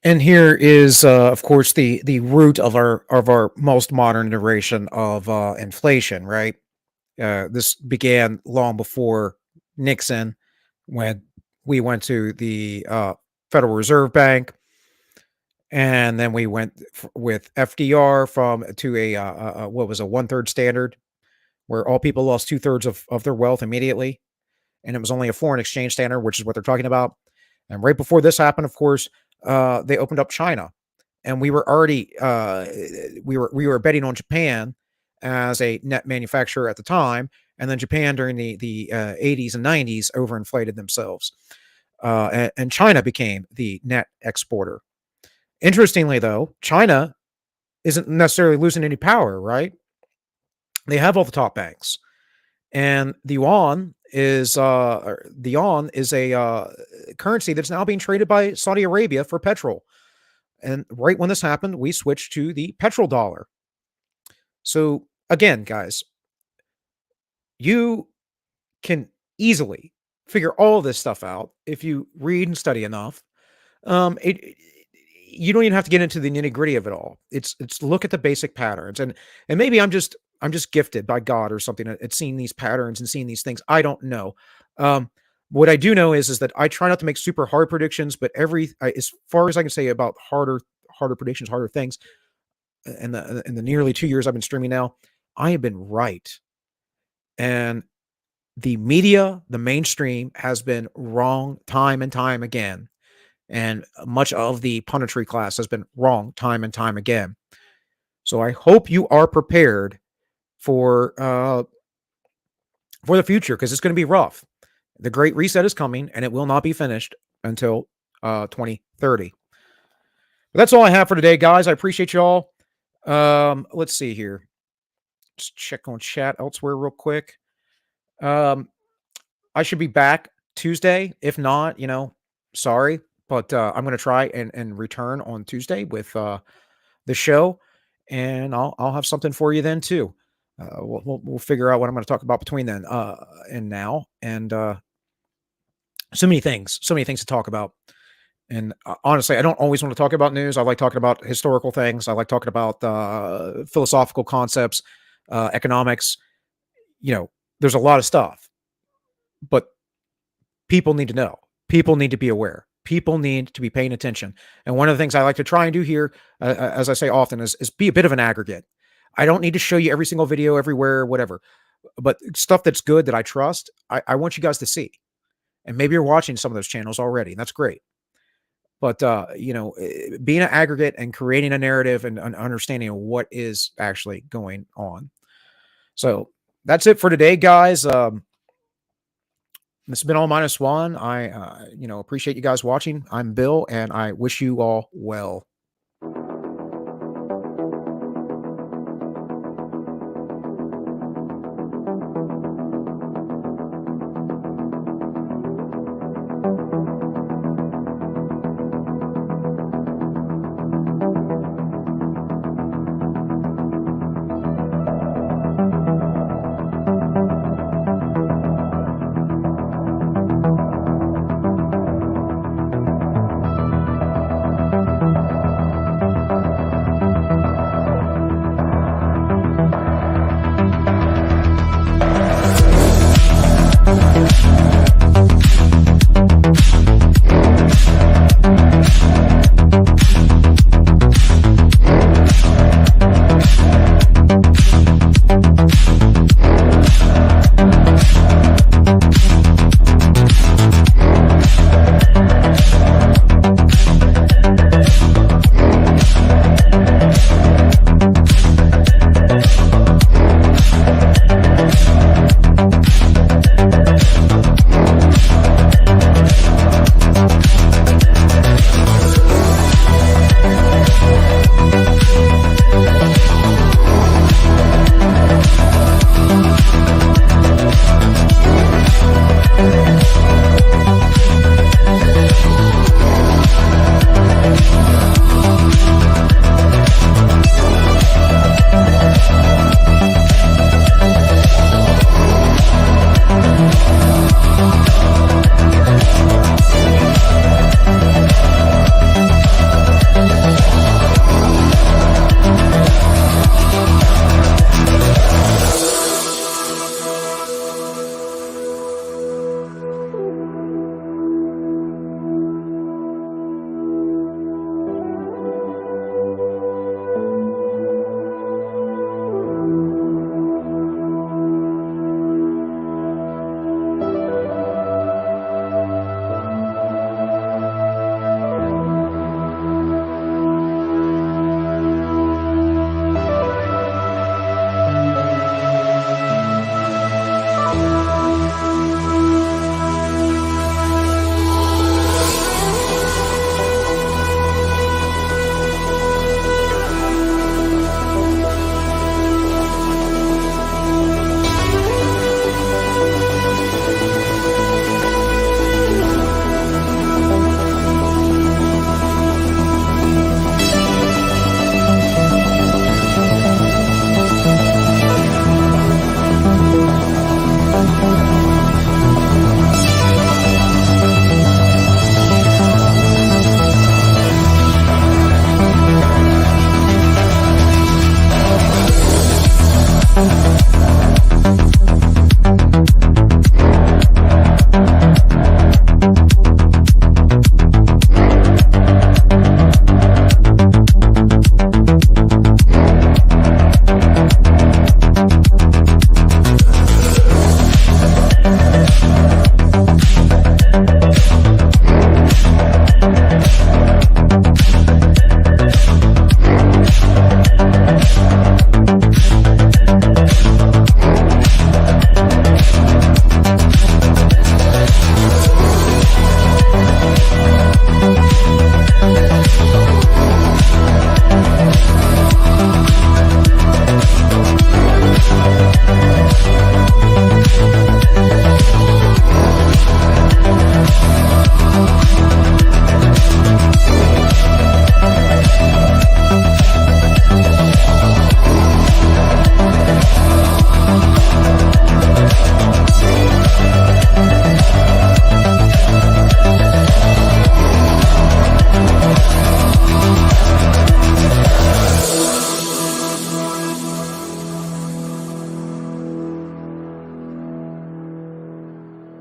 And here is, of course, the root of our most modern iteration of inflation, right? This began long before Nixon, when we went to the Federal Reserve Bank, and then we went with FDR to a what was a 1/3 standard, where all people lost 2/3 of their wealth immediately, and it was only a foreign exchange standard, which is what they're talking about. And right before this happened, of course, they opened up China, and we were already we were betting on Japan as a net manufacturer at the time, and then Japan during the 80s and 90s overinflated themselves, and China became the net exporter. Interestingly, though, China isn't necessarily losing any power, right? They have all the top banks. And the yuan is a currency that's now being traded by Saudi Arabia for petrol. And right when this happened, we switched to the petrodollar. So again, guys, you can easily figure all this stuff out if you read and study enough. You don't even have to get into the nitty gritty of it all. It's look at the basic patterns, and maybe I'm just gifted by God or something at seeing these patterns and seeing these things. I don't know. What I do know is that I try not to make super hard predictions, but as far as I can say about harder predictions, harder things, in the nearly 2 years I've been streaming now, I have been right. And the media, the mainstream, has been wrong time and time again. And much of the punditry class has been wrong time and time again. So I hope you are prepared for the future, because it's going to be rough. The Great Reset is coming, and it will not be finished until 2030. But that's all I have for today, guys. I appreciate you all. Let's see here. Just check on chat elsewhere real quick. I should be back Tuesday. If not, sorry. But I'm going to try and return on Tuesday with the show. And I'll have something for you then, too. We'll figure out what I'm going to talk about between then and now. And so many things to talk about. And honestly, I don't always want to talk about news. I like talking about historical things. I like talking about philosophical concepts, economics. There's a lot of stuff. But people need to know. People need to be aware. People need to be paying attention. And one of the things I like to try and do here, as I say often, is be a bit of an aggregate. I don't need to show you every single video everywhere, whatever. But stuff that's good, that I trust, I want you guys to see. And maybe you're watching some of those channels already, and that's great. But, being an aggregate and creating a narrative and an understanding of what is actually going on. So that's it for today, guys. This has been All Minus One. I, appreciate you guys watching. I'm Bill, and I wish you all well.